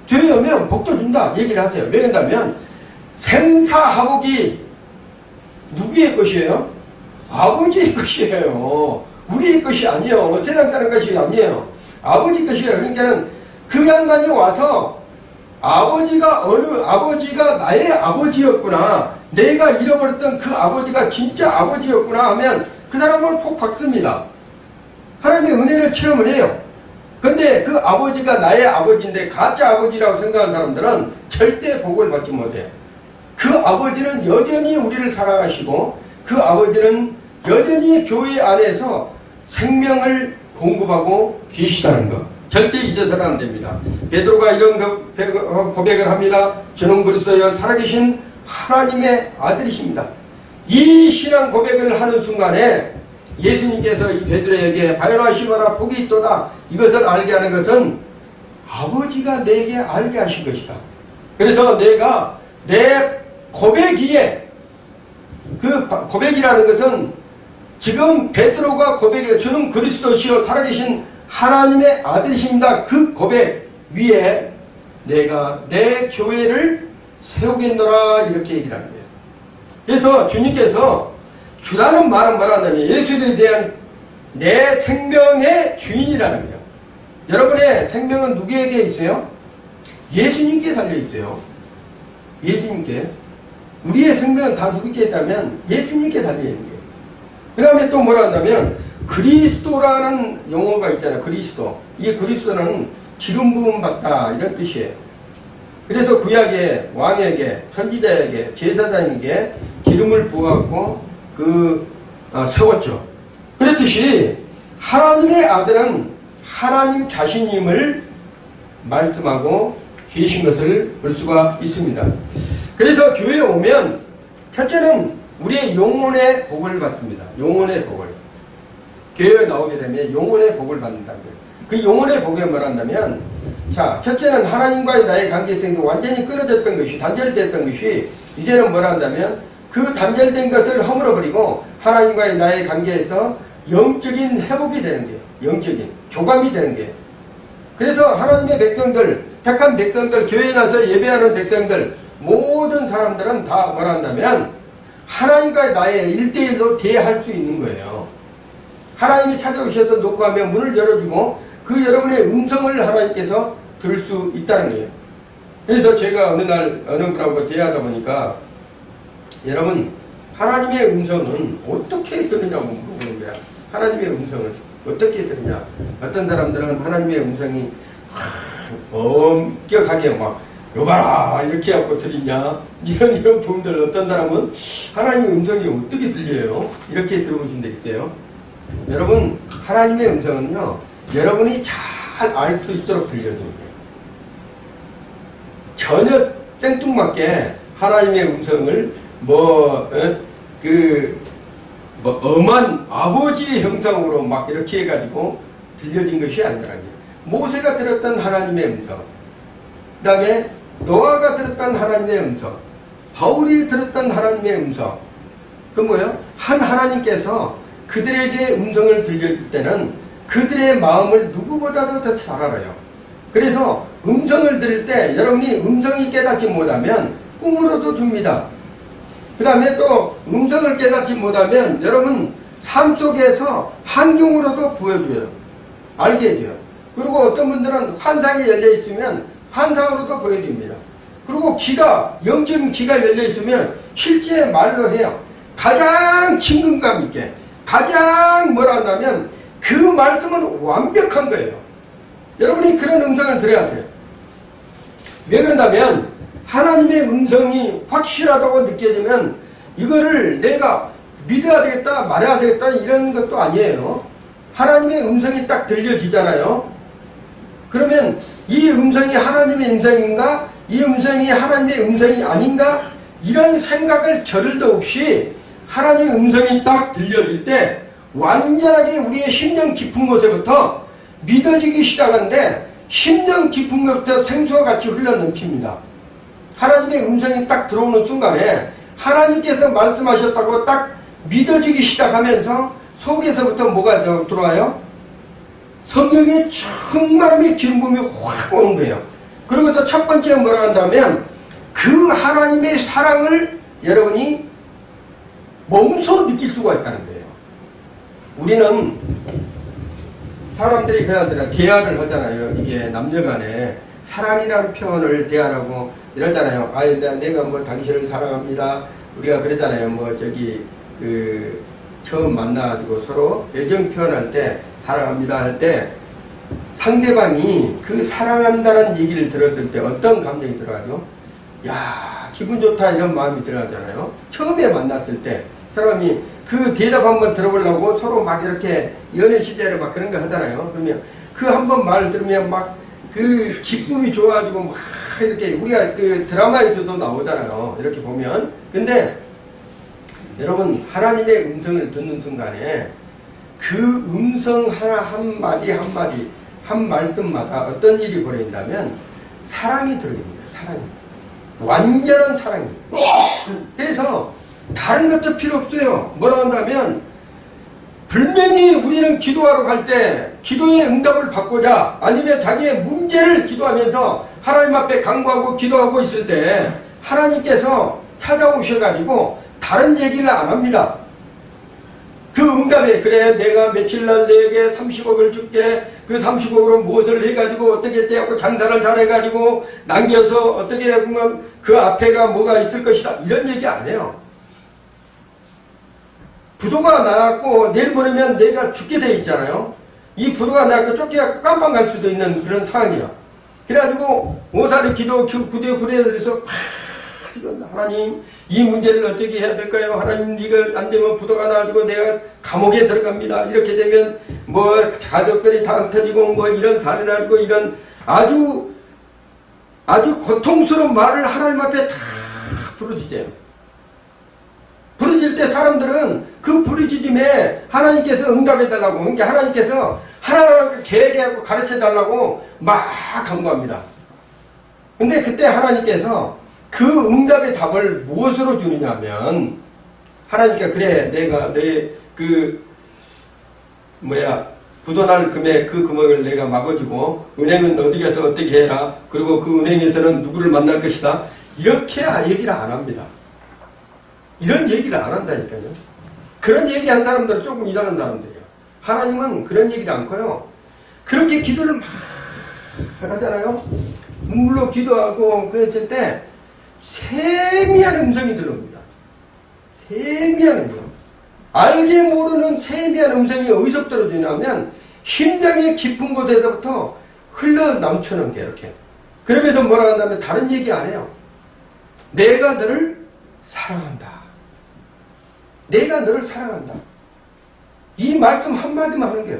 교회 오면 복도 준다. 얘기를 하세요. 왜 그런다면 생사하복이 누구의 것이에요? 아버지의 것이에요. 우리의 것이 아니에요. 세상 사람 것이 아니에요. 아버지 것이에요. 그러니까는 그 양반이 와서 아버지가 나의 아버지였구나. 내가 잃어버렸던 그 아버지가 진짜 아버지였구나 하면 그 사람은 복 받습니다. 하나님의 은혜를 체험을 해요. 근데 그 아버지가 나의 아버지인데 가짜 아버지라고 생각하는 사람들은 절대 복을 받지 못해요. 그 아버지는 여전히 우리를 사랑하시고 그 아버지는 여전히 교회 안에서 생명을 공급하고 계시다는 것. 절대 잊어서는 안 됩니다. 베드로가 이런 고백을 합니다. 저는 그리스도여 살아계신 하나님의 아들이십니다. 이 신앙 고백을 하는 순간에 예수님께서 이 베드로에게 바요나시마라 복이 있도다. 이것을 알게 하는 것은 아버지가 내게 알게 하신 것이다. 그래서 내가 내 고백이에 그 고백이라는 것은 지금 베드로가 고백해 주는 그리스도시여 살아계신 하나님의 아들이십니다. 그 고백 위에 내가 내 교회를 세우겠노라 이렇게 얘기를 하는 거예요. 그래서 주님께서 주라는 말은 뭐라냐면 예수에 대한 내 생명의 주인이라는 거예요. 여러분의 생명은 누구에게 있어요? 예수님께 달려있어요. 예수님께. 우리의 생명은 다 누구께 있다면 예수님께 달려있는 거예요. 그 다음에 또 뭐라 한다면 그리스도라는 용어가 있잖아요. 그리스도. 이 그리스도는 기름 부음 받다 이런 뜻이에요. 그래서 구약의 왕에게 선지자에게 제사장에게 기름을 부어갖고 세웠죠. 그랬듯이 하나님의 아들은 하나님 자신임을 말씀하고 계신 것을 볼 수가 있습니다. 그래서 교회에 오면 첫째는 우리의 영혼의 복을 받습니다. 영혼의 복을. 교회에 나오게 되면 영혼의 복을 받는다고요. 그 영혼의 복이 뭐란다면 자, 첫째는 하나님과의 나의 관계성이 완전히 끊어졌던 것이 단절됐던 것이 이제는 뭐라 한다면 그 단절된 것을 허물어버리고 하나님과의 나의 관계에서 영적인 회복이 되는 거예요. 영적인 조감이 되는 거예요. 그래서 하나님의 백성들, 택한 백성들, 교회에 나서 예배하는 백성들 모든 사람들은 다 뭐라 한다면 하나님과의 나의 1대1로 대할 수 있는 거예요. 하나님이 찾아오셔서 녹음하며 문을 열어주고 그 여러분의 음성을 하나님께서 들을 수 있다는 거예요. 그래서 제가 어느 날 어느 분하고 대화하다 보니까 여러분 하나님의 음성은 어떻게 들으냐고 물어보는 거야. 하나님의 음성을 어떻게 들으냐. 어떤 사람들은 하나님의 음성이 엄격하게 막 여봐라 이렇게 하고 들리냐 이런 부분들. 어떤 사람은 하나님의 음성이 어떻게 들려요 이렇게 들어보신 적 있어요. 여러분 하나님의 음성은요 여러분이 잘 알 수 있도록 들려주는 거예요. 전혀 생뚱맞게 하나님의 음성을 엄한 아버지의 형상으로 막 이렇게 해가지고 들려진 것이 아니라는 거예요. 모세가 들었던 하나님의 음성, 그 다음에 노아가 들었던 하나님의 음성, 바울이 들었던 하나님의 음성, 그 뭐예요? 한 하나님께서 그들에게 음성을 들려줄 때는 그들의 마음을 누구보다도 더 잘 알아요. 그래서 음성을 들을 때 여러분이 음성이 깨닫지 못하면 꿈으로도 줍니다. 그 다음에 또 음성을 깨닫지 못하면 여러분 삶 속에서 환경으로도 보여줘요. 알게 해줘요. 그리고 어떤 분들은 환상이 열려있으면 환상으로도 보여줍니다. 그리고 영적인 귀가 열려있으면 실제 말로 해요. 가장 친근감 있게, 가장 뭐라 한다면 그 말씀은 완벽한 거예요. 여러분이 그런 음성을 들어야 돼요. 왜 그런다면 하나님의 음성이 확실하다고 느껴지면 이거를 내가 믿어야 되겠다 말해야 되겠다 이런 것도 아니에요. 하나님의 음성이 딱 들려지잖아요. 그러면 이 음성이 하나님의 음성인가? 이 음성이 하나님의 음성이 아닌가? 이런 생각을 저를도 없이 하나님의 음성이 딱 들려질 때 완전하게 우리의 심령 깊은 곳에부터 믿어지기 시작하는데 심령 깊은 곳부터 생수와 같이 흘러넘칩니다. 하나님의 음성이 딱 들어오는 순간에 하나님께서 말씀하셨다고 딱 믿어지기 시작하면서 속에서부터 뭐가 들어와요? 성령의 충만함의 기름 부음이 확 오는 거예요. 그리고 또 첫 번째 뭐라 한다면 그 하나님의 사랑을 여러분이 몸소 느낄 수가 있다는 거예요. 우리는 사람들이 그냥 대화를 하잖아요. 이게 남녀간에 사랑이라는 표현을 대하라고 이러잖아요. 아, 내가 뭐 당신을 사랑합니다. 우리가 그러잖아요. 뭐 처음 만나가지고 서로 애정 표현할 때 사랑합니다 할 때 상대방이 그 사랑한다는 얘기를 들었을 때 어떤 감정이 들어가죠? 야, 기분 좋다 이런 마음이 들어가잖아요. 처음에 만났을 때 사람이 그 대답 한번 들어보려고 서로 막 이렇게 연애 시절에 막 그런 거 하잖아요. 그러면 그 한번 말 들으면 막 그 기쁨이 좋아가지고 막 이렇게 우리가 그 드라마에서도 나오잖아요. 이렇게 보면. 근데 여러분 하나님의 음성을 듣는 순간에 그 음성 하나 한마디 한마디 한 말씀마다 어떤 일이 벌어진다면 사랑이 들어있는 거예요. 사랑이. 완전한 사랑이. 그래서 다른 것도 필요 없어요. 뭐라고 한다면 분명히 우리는 기도하러 갈 때 기도의 응답을 받고자 아니면 자기의 문제를 기도하면서 하나님 앞에 간구하고 기도하고 있을 때 하나님께서 찾아오셔가지고 다른 얘기를 안 합니다. 그 응답에 그래 내가 며칠날 내게 30억을 줄게 그 30억으로 무엇을 해가지고 어떻게 되고 장사를 잘해가지고 남겨서 어떻게 보면 그 앞에가 뭐가 있을 것이다 이런 얘기 안 해요. 부도가 나갖고 내일 모레면 내가 죽게 돼 있잖아요. 이 부도가 나갖고 쫓겨갖고 깜빵 갈 수도 있는 그런 상황이야. 그래가지고 오사리 기도 구대에서 하나님 이 문제를 어떻게 해야 될까요? 하나님 이거 안 되면 부도가 나가지고 내가 감옥에 들어갑니다. 이렇게 되면 뭐 가족들이 다 흩어지고 뭐 이런 사례 나고 이런 아주 고통스러운 말을 하나님 앞에 다 부르짖어요. 부르짖을 때 사람들은 그 부르짖음에 하나님께서 응답해 달라고 그러니까 하나님께서 하나님을 계획하고 가르쳐 달라고 막 간구합니다. 근데 그때 하나님께서 그 응답의 답을 무엇으로 주느냐면 하나님께 그래 내가 내 부도날 금액 그 금액을 내가 막아주고 은행은 어디 가서 어떻게 해라 그리고 그 은행에서는 누구를 만날 것이다 이렇게 얘기를 안 합니다. 이런 얘기를 안 한다니까요. 그런 얘기한 사람들은 조금 이상한 사람들이에요. 하나님은 그런 얘기를 않고요. 그렇게 기도를 막 하잖아요. 눈물로 기도하고 그랬을 때 세미한 음성이 들어옵니다. 세미한 음성. 알게 모르는 세미한 음성이 어디서 떨어지냐면 심령의 깊은 곳에서부터 흘러넘치는 게 이렇게. 그러면서 뭐라 한다면 다른 얘기 안 해요. 내가 너를 사랑한다. 내가 너를 사랑한다. 이 말씀 한마디만 하는 거예요.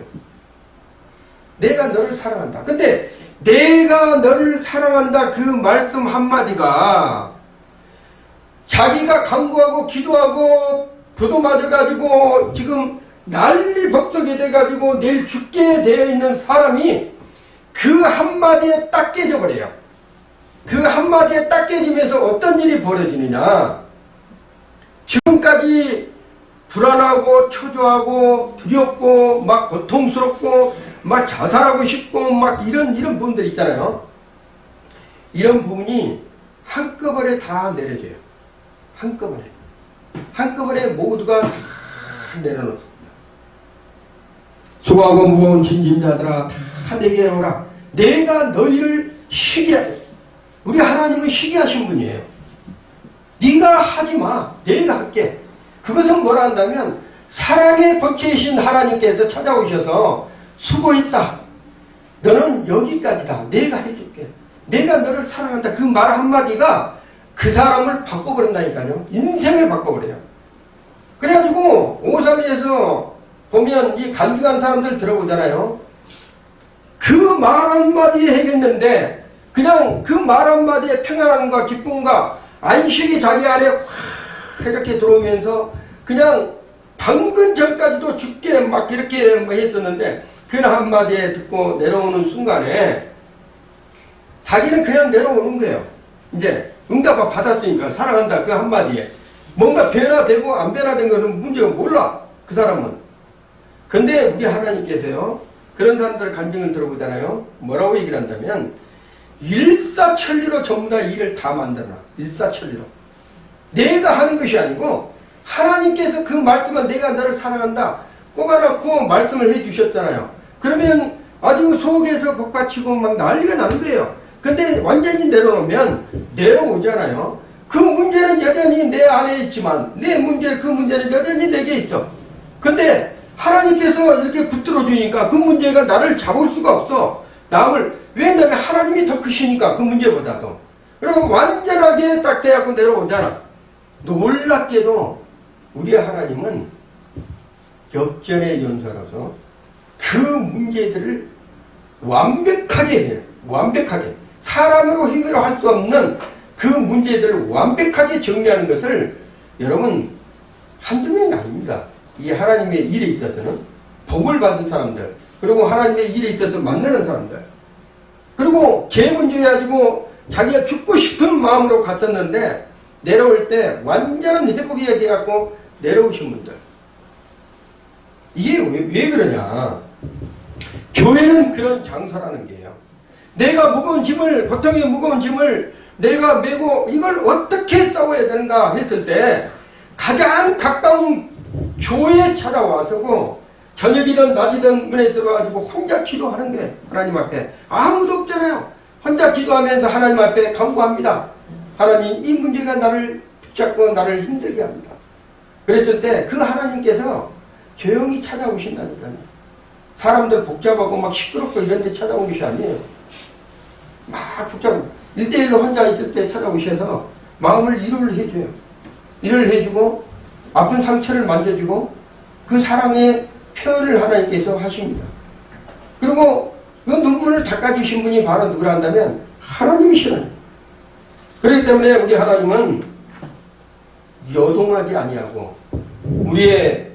내가 너를 사랑한다. 근데 내가 너를 사랑한다 그 말씀 한마디가 자기가 간구하고 기도하고 부도 맞아가지고 지금 난리 법석이 돼가지고 내일 죽게 되어 있는 사람이 그 한마디에 딱 깨져버려요. 그 한마디에 딱 깨지면서 어떤 일이 벌어지느냐. 지금까지 불안하고 초조하고 두렵고 막 고통스럽고 막 자살하고 싶고 막 이런 부분들 있잖아요. 이런 부분이 한꺼번에 다 내려져요. 한꺼번에 모두가 다 내려놓습니다. 수고하고 무거운 짐진자들아 다 내게 오라. 내가 너희를 쉬게 하겠다. 우리 하나님은 쉬게 하신 분이에요. 네가 하지마. 내가 할게. 그것은 뭐라 한다면 사랑의 법체이신 하나님께서 찾아오셔서 수고했다. 너는 여기까지다. 내가 해줄게. 내가 너를 사랑한다. 그 말 한마디가 그 사람을 바꿔버린다니까요. 인생을 바꿔버려요. 그래가지고 오사리에서 보면 이 간증한 사람들 들어보잖아요. 그 말 한마디에 해겠는데 그냥 그 말 한마디에 평안함과 기쁨과 안식이 자기 안에 확 이렇게 들어오면서 그냥 방금 전까지도 죽게 막 이렇게 했었는데 그 한마디에 듣고 내려오는 순간에 자기는 그냥 내려오는 거예요. 이제 응답을 받았으니까 사랑한다 그 한마디에 뭔가 변화되고 안 변화된 것은 문제가 몰라. 그 사람은. 근데 우리 하나님께서요, 그런 사람들 간증을 들어보잖아요. 뭐라고 얘기를 한다면, 일사천리로 전부 다 일을 다 만들어놔. 일사천리로. 내가 하는 것이 아니고, 하나님께서 그 말씀을 내가 너를 사랑한다. 꼽아놓고 말씀을 해주셨잖아요. 그러면 아주 속에서 복받치고 막 난리가 나는 거예요. 근데 완전히 내려놓으면 내려오잖아요. 그 문제는 여전히 내 안에 있지만 그 문제는 여전히 내게 있어. 근데 하나님께서 이렇게 붙들어 주니까 그 문제가 나를 잡을 수가 없어. 왜냐면 하나님이 더 크시니까 그 문제보다도. 그리고 완전하게 딱 돼갖고 내려오잖아. 놀랍게도 우리 하나님은 역전의 연사로서 그 문제들을 완벽하게 해요. 완벽하게. 사람으로 힘으로 할 수 없는 그 문제들을 완벽하게 정리하는 것을 여러분 한두 명이 아닙니다. 이 하나님의 일에 있어서는 복을 받은 사람들, 그리고 하나님의 일에 있어서 만나는 사람들, 그리고 제 문제 가지고 자기가 죽고 싶은 마음으로 갔었는데 내려올 때 완전한 회복이 돼갖고 내려오신 분들. 이게 왜 그러냐. 교회는 그런 장소라는 게요. 내가 무거운 짐을, 고통의 무거운 짐을 내가 메고 이걸 어떻게 싸워야 되는가 했을 때 가장 가까운 교회에 찾아와서 저녁이든 낮이든 문에 들어가지고 혼자 기도하는 게 하나님 앞에 아무도 없잖아요. 혼자 기도하면서 하나님 앞에 간구합니다. 하나님, 이 문제가 나를 붙잡고 나를 힘들게 합니다. 그랬을 때 그 하나님께서 조용히 찾아오신다니까요. 사람들 복잡하고 막 시끄럽고 이런 데 찾아온 것이 아니에요. 막 복잡하고 1대1로 혼자 있을 때 찾아오셔서 마음을 위로를 해줘요. 위로를 해주고 아픈 상처를 만져주고 그 사랑의 표현을 하나님께서 하십니다. 그리고 그 눈물을 닦아주신 분이 바로 누구라 한다면 하나님이시라는. 그렇기 때문에 우리 하나님은 여동하지 아니하고 우리의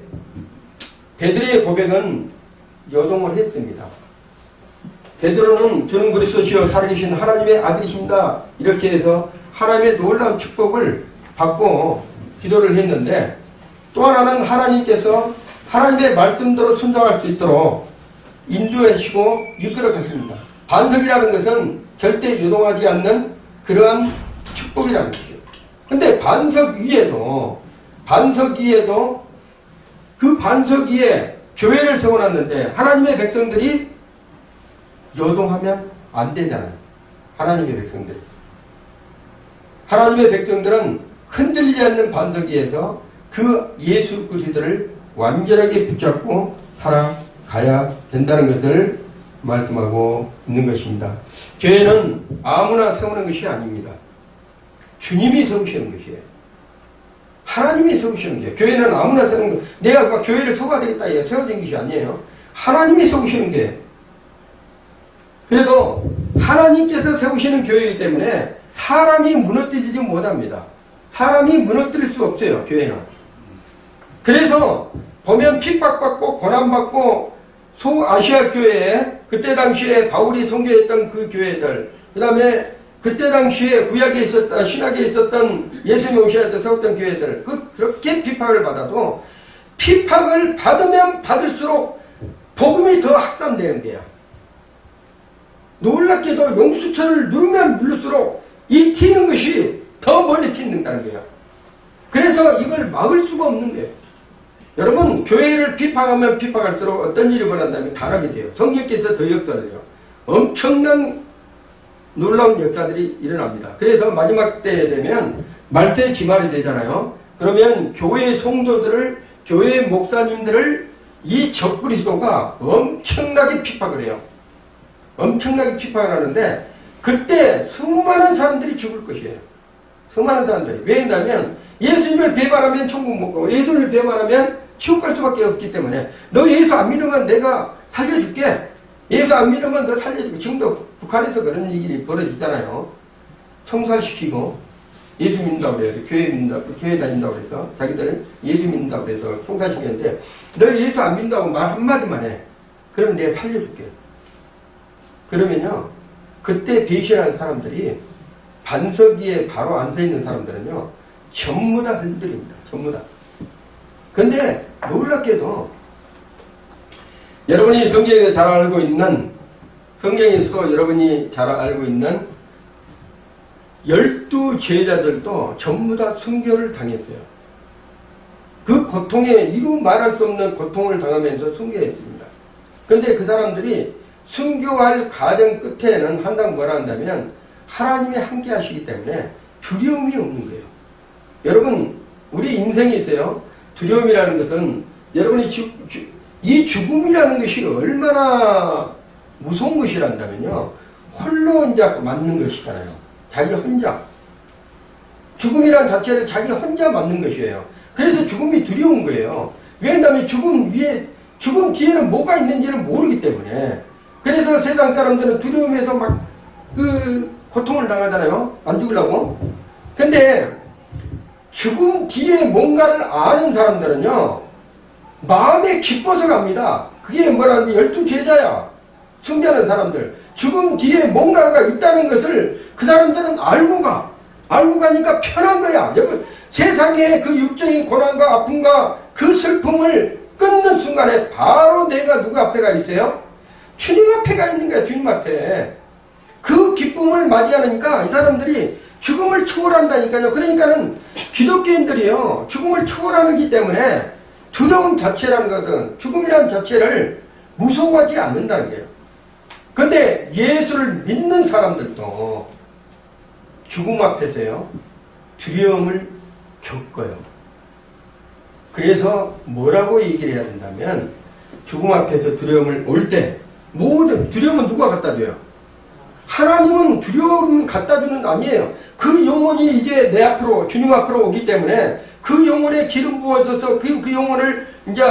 베드로의 고백은 여동을 했습니다. 베드로는 저는 그리스도시여 살아계신 하나님의 아들이십니다. 이렇게 해서 하나님의 놀라운 축복을 받고 기도를 했는데, 또 하나는 하나님께서 하나님의 말씀대로 순종할 수 있도록 인도해 주시고 이끌어 가십니다. 반석이라는 것은 절대 요동하지 않는 그러한 축복이라는 것이죠. 근데 반석 위에도 그 반석 위에 교회를 세워놨는데 하나님의 백성들이 요동하면 안 되잖아요. 하나님의 백성들은 흔들리지 않는 반석 위에서 그 예수 그리스도를 완전하게 붙잡고 살아가야 된다는 것을 말씀하고 있는 것입니다. 교회는 아무나 세우는 것이 아닙니다. 주님이 세우시는 것이에요. 하나님이 세우시는 거예요. 교회는 아무나 세우는 거. 내가 막 교회를 세워야 되겠다 이게 세워진 것이 아니에요. 하나님이 세우시는 거예요. 그래도 하나님께서 세우시는 교회이기 때문에 사람이 무너뜨리지 못합니다. 사람이 무너뜨릴 수 없어요. 교회는. 그래서 보면 핍박받고 고난받고 소아시아 교회에 그때 당시에 바울이 선교했던 그 교회들, 그 다음에 그때 당시에 구약에 있었던, 신약에 있었던 예수님 오셔야 때 세웠던 교회들, 그렇게 핍박을 받아도 핍박을 받으면 받을수록 복음이 더 확산되는 거야. 놀랍게도 용수철을 누르면 누를수록 이 튀는 것이 더 멀리 튀는다는 거야. 그래서 이걸 막을 수가 없는 거예요. 여러분, 교회를 비판하면 비판할수록 어떤 일이 벌어진다면 단합이 돼요. 성령께서 더 역사를 해요. 엄청난 놀라운 역사들이 일어납니다. 그래서 마지막 때에 되면 말세 지말이 되잖아요. 그러면 교회 성도들을, 교회 목사님들을 이 적그리스도가 엄청나게 핍박을 해요. 엄청나게 핍박을 하는데 그때 수많은 사람들이 죽을 것이에요. 수많은 사람들이. 왜냐하면 예수님을 배반하면 천국 못 가고 예수님을 배반하면 지옥 갈 수밖에 없기 때문에 너 예수 안 믿으면 내가 살려줄게. 예수 안 믿으면 너 살려줄게. 지금도 북한에서 그런 일이 벌어지잖아요. 총살시키고 예수 믿는다고 그래서 교회 다닌다고 그래서 자기들 예수 믿는다고 그래서 총살시키는데 너 예수 안 믿는다고 말 한마디만 해. 그러면 내가 살려줄게. 그러면요, 그때 배신하는 사람들이 반석 위에 바로 앉아있는 사람들은요, 전부 다 흔들립니다. 전부 다. 근데 놀랍게도 여러분이 성경에서 잘 알고 있는, 성경에서도 여러분이 잘 알고 있는 12 제자들도 전부 다 순교를 당했어요. 그 고통에 이루 말할 수 없는 고통을 당하면서 순교했습니다. 그런데 그 사람들이 순교할 과정 끝에는 항상 뭐라 한다면 하나님이 함께 하시기 때문에 두려움이 없는 거예요. 여러분, 우리 인생에 있어요. 두려움이라는 것은 여러분이 이 죽음이라는 것이 얼마나 무서운 것이란다면요. 홀로 혼자 맞는 것이잖아요. 자기 혼자. 죽음이란 자체를 자기 혼자 맞는 것이에요. 그래서 죽음이 두려운 거예요. 왜냐하면 죽음 뒤에는 뭐가 있는지를 모르기 때문에. 그래서 세상 사람들은 두려움에서 막 고통을 당하잖아요. 안 죽으려고. 근데 죽음 뒤에 뭔가를 아는 사람들은요, 마음에 기뻐서 갑니다. 그게 뭐라는지 12 제자야. 성대하는 사람들. 죽음 뒤에 뭔가가 있다는 것을 그 사람들은 알고 가. 알고 가니까 편한 거야. 여러분, 세상의 그 육적인 고난과 아픔과 그 슬픔을 끊는 순간에 바로 내가 누구 앞에 가 있어요? 주님 앞에 가 있는 거야. 주님 앞에. 그 기쁨을 맞이하니까 이 사람들이 죽음을 초월한다니까요. 그러니까는 기독교인들이요, 죽음을 초월하기 때문에 두려움 자체라는 것은, 죽음이라는 자체를 무서워하지 않는다는 거예요. 그런데 예수를 믿는 사람들도 죽음 앞에서요, 두려움을 겪어요. 그래서 뭐라고 얘기를 해야 된다면, 죽음 앞에서 두려움을 올 때, 모든 두려움은 누가 갖다 줘요? 하나님은 두려움 갖다 주는 아니에요. 그 영혼이 이제 내 앞으로, 주님 앞으로 오기 때문에 그 영혼에 기름 부어져서 그 영혼을 이제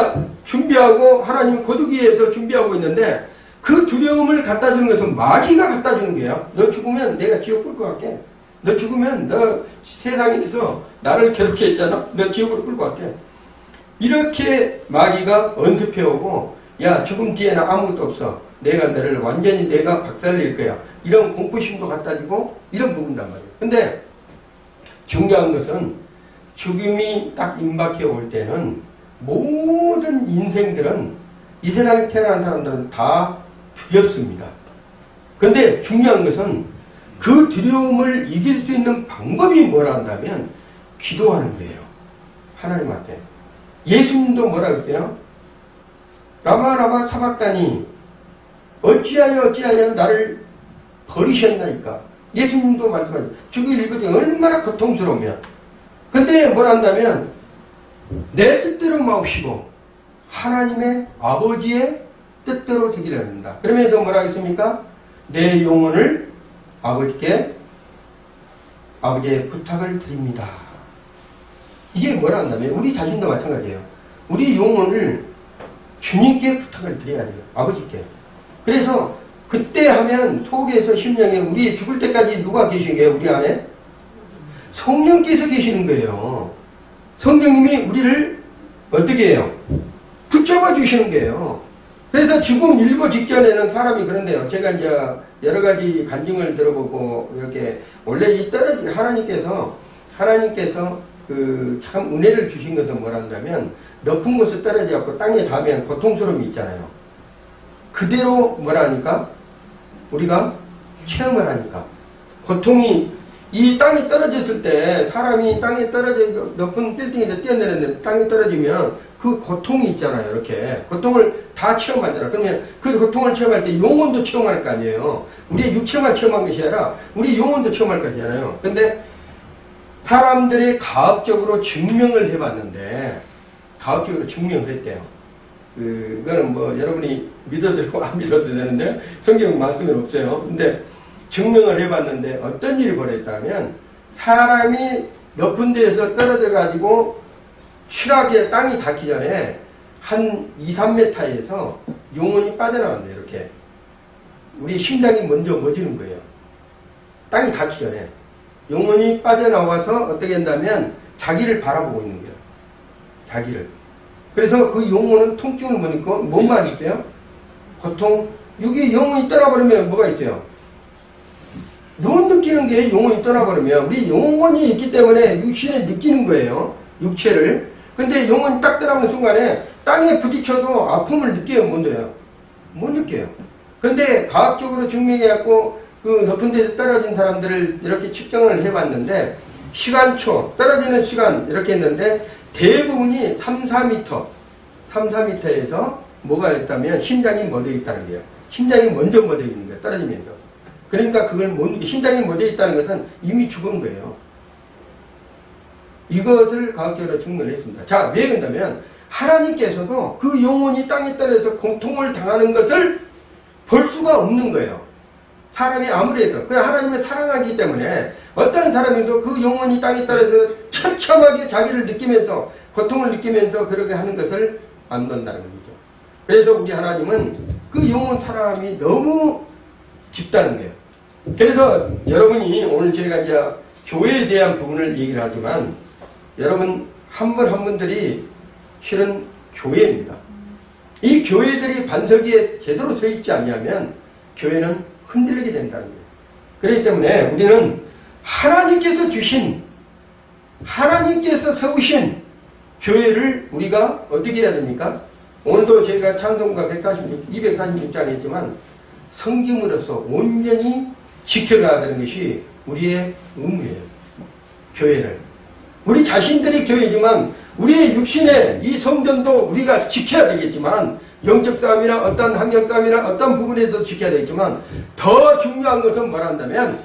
준비하고 하나님 거두기에서 준비하고 있는데, 그 두려움을 갖다 주는 것은 마귀가 갖다 주는 거예요. 너 죽으면 내가 지옥 끌고 갈게. 너 죽으면 너 세상에서 나를 괴롭게 했잖아. 너 지옥으로 끌고 갈게. 이렇게 마귀가 언습해오고, 야, 죽음 뒤에는 아무것도 없어. 내가 너를 완전히 내가 박살낼 거야. 이런 공포심도 갖다 주고 이런 부분단 말이에요. 근데 중요한 것은 죽음이 딱 임박해 올 때는 모든 인생들은, 이 세상에 태어난 사람들은 다 두렵습니다. 근데 중요한 것은 그 두려움을 이길 수 있는 방법이 뭐라 한다면 기도하는 거예요. 하나님 앞에. 예수님도 뭐라 그랬어요? 라마 사박다니 어찌하여 나를 버리셨나이까. 예수님도 말씀하셨어요. 죽을 일거지 얼마나 고통스러우면. 근데 뭐라 한다면 내 뜻대로 마옵시고 하나님의 아버지의 뜻대로 되기를 합니다. 그러면서 뭐라 하겠습니까? 내 영혼을 아버지께, 아버지의 부탁을 드립니다. 이게 뭐라 한다면 우리 자신도 마찬가지예요. 우리 영혼을 주님께 부탁을 드려야 돼요. 아버지께. 그래서 그때 하면 속에서 심령에 우리 죽을 때까지 누가 계신 거예요? 우리 안에? 성령께서 계시는 거예요. 성령님이 우리를 어떻게 해요? 붙잡아 주시는 거예요. 그래서 죽음 일보 직전에는 사람이 그런데요. 제가 이제 여러 가지 간증을 들어보고 이렇게 원래 이 하나님께서 그 참 은혜를 주신 것은 뭐란다면 높은 곳에 떨어져 갖고 땅에 닿으면 고통스러움이 있잖아요. 그대로 뭐라 하니까 우리가 체험을 하니까 고통이 이 땅에 떨어졌을 때 사람이 땅에 떨어져 높은 빌딩에서 뛰어내렸는데 땅에 떨어지면 그 고통이 있잖아요. 이렇게 고통을 다 체험하잖아. 그러면 그 고통을 체험할 때 영혼도 체험할 거 아니에요. 우리의 육체만 체험한 것이 아니라 우리 영혼도 체험할 거잖아요. 근데 사람들이 가학적으로 증명을 해봤는데, 가학적으로 증명을 했대요. 그거는 뭐 여러분이 믿어도 되고 안 믿어도 되는데 성경 말씀은 없어요. 근데 증명을 해봤는데 어떤 일이 벌어졌다면, 사람이 높은 데에서 떨어져 가지고 추락에 땅이 닿기 전에 한 2, 3m에서 영혼이 빠져나간대요. 이렇게 우리 심장이 먼저 멎는 거예요. 땅이 닿기 전에 영혼이 빠져나와서 어떻게 한다면 자기를 바라보고 있는 거예요. 자기를. 그래서 그 영혼은 통증을 보니까 뭔만 있어요? 고통. 여기 영혼이 떠나버리면 뭐가 있어요? 못 느끼는 게 영혼이 떠나버리면 우리 영혼이 있기 때문에 육신에 느끼는 거예요. 육체를. 근데 영혼이 딱 떠나는 순간에 땅에 부딪혀도 아픔을 느껴요? 못 느껴요? 못 느껴요. 근데 과학적으로 증명해갖고 그 높은 데서 떨어진 사람들을 이렇게 측정을 해봤는데 시간초, 떨어지는 시간 이렇게 했는데 대부분이 3, 4m에서 뭐가 있다면 심장이 멎어 있다는 거예요. 심장이 먼저 멎어 있는 거예요. 떨어지면서. 그러니까 그걸 못 느끼, 심장이 멎어 있다는 것은 이미 죽은 거예요. 이것을 과학적으로 증명을 했습니다. 자, 왜 그런다면 하나님께서도 그 영혼이 땅에 떨어져서 고통을 당하는 것을 볼 수가 없는 거예요. 사람이 아무래도 그냥 하나님을 사랑하기 때문에 어떤 사람이도 그 영혼이 땅에 떨어져서 처참하게 자기를 느끼면서 고통을 느끼면서 그렇게 하는 것을 안 본다는 거죠. 그래서 우리 하나님은 그 영혼 사람이 너무 깊다는 거예요. 그래서 여러분이 오늘 제가 이제 교회에 대한 부분을 얘기를 하지만 여러분 한 분 한 분들이 실은 교회입니다. 이 교회들이 반석 위에 제대로 서 있지 않냐면 교회는 흔들리게 된다는 거예요. 그렇기 때문에 우리는 하나님께서 주신, 하나님께서 세우신 교회를 우리가 어떻게 해야 됩니까? 오늘도 제가 찬송가 246장에 했지만 성김으로서 온전히 지켜가야 되는 것이 우리의 의무예요. 교회를. 우리 자신들이 교회지만 우리의 육신의 이 성전도 우리가 지켜야 되겠지만 영적 싸움이나 어떤 환경 싸움이나 어떤 부분에서 지켜야 되겠지만 더 중요한 것은 뭐란다면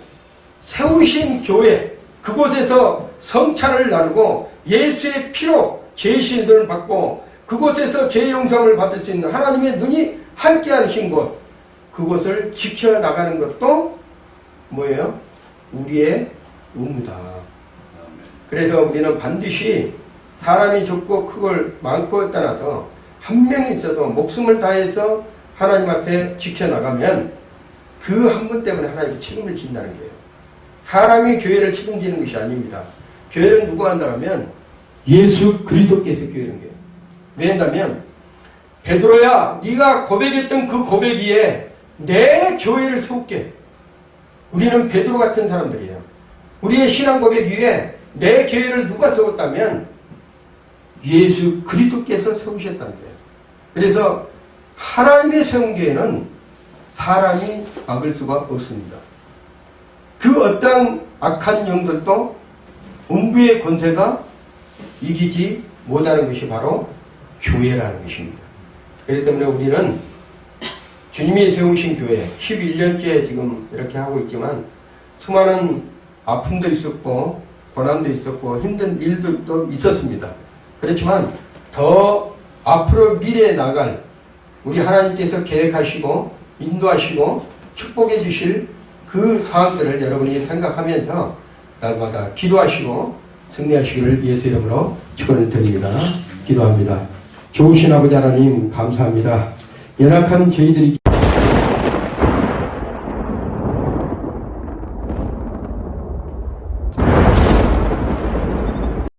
세우신 교회, 그곳에서 성찬을 나누고 예수의 피로 죄 씻음을 받고 그곳에서 죄 용서를 받을 수 있는 하나님의 눈이 함께 하신 곳, 그곳을 지켜나가는 것도 뭐예요? 우리의 의무다. 그래서 우리는 반드시 사람이 적고 크고 많고 떠나서 한 명이 있어도 목숨을 다해서 하나님 앞에 지켜나가면 그 한 분 때문에 하나님이 책임을 진다는 거예요. 사람이 교회를 책임지는 것이 아닙니다. 교회는 누가 한다 하면 예수 그리스도께서 교회는 거예요. 왜냐하면 베드로야 네가 고백했던 그 고백 위에 내 교회를 세울게. 우리는 베드로 같은 사람들이에요. 우리의 신앙 고백 위에 내 교회를 누가 세웠다면 예수 그리스도께서 세우셨다는 거예요. 그래서 하나님의 세운 교회는 사람이 막을 수가 없습니다. 그 어떤 악한 영들도 음부의 권세가 이기지 못하는 것이 바로 교회라는 것입니다. 그렇기 때문에 우리는 주님이 세우신 교회 11년째 지금 이렇게 하고 있지만 수많은 아픔도 있었고 고난도 있었고 힘든 일들도 있었습니다. 그렇지만 더 앞으로 미래에 나갈 우리 하나님께서 계획하시고 인도하시고 축복해 주실 그 사항들을 여러분이 생각하면서 날마다 기도하시고 승리하시기를 예수 이름으로 축원을 드립니다. 기도합니다. 좋으신 아버지 하나님 감사합니다. 연약한 저희들이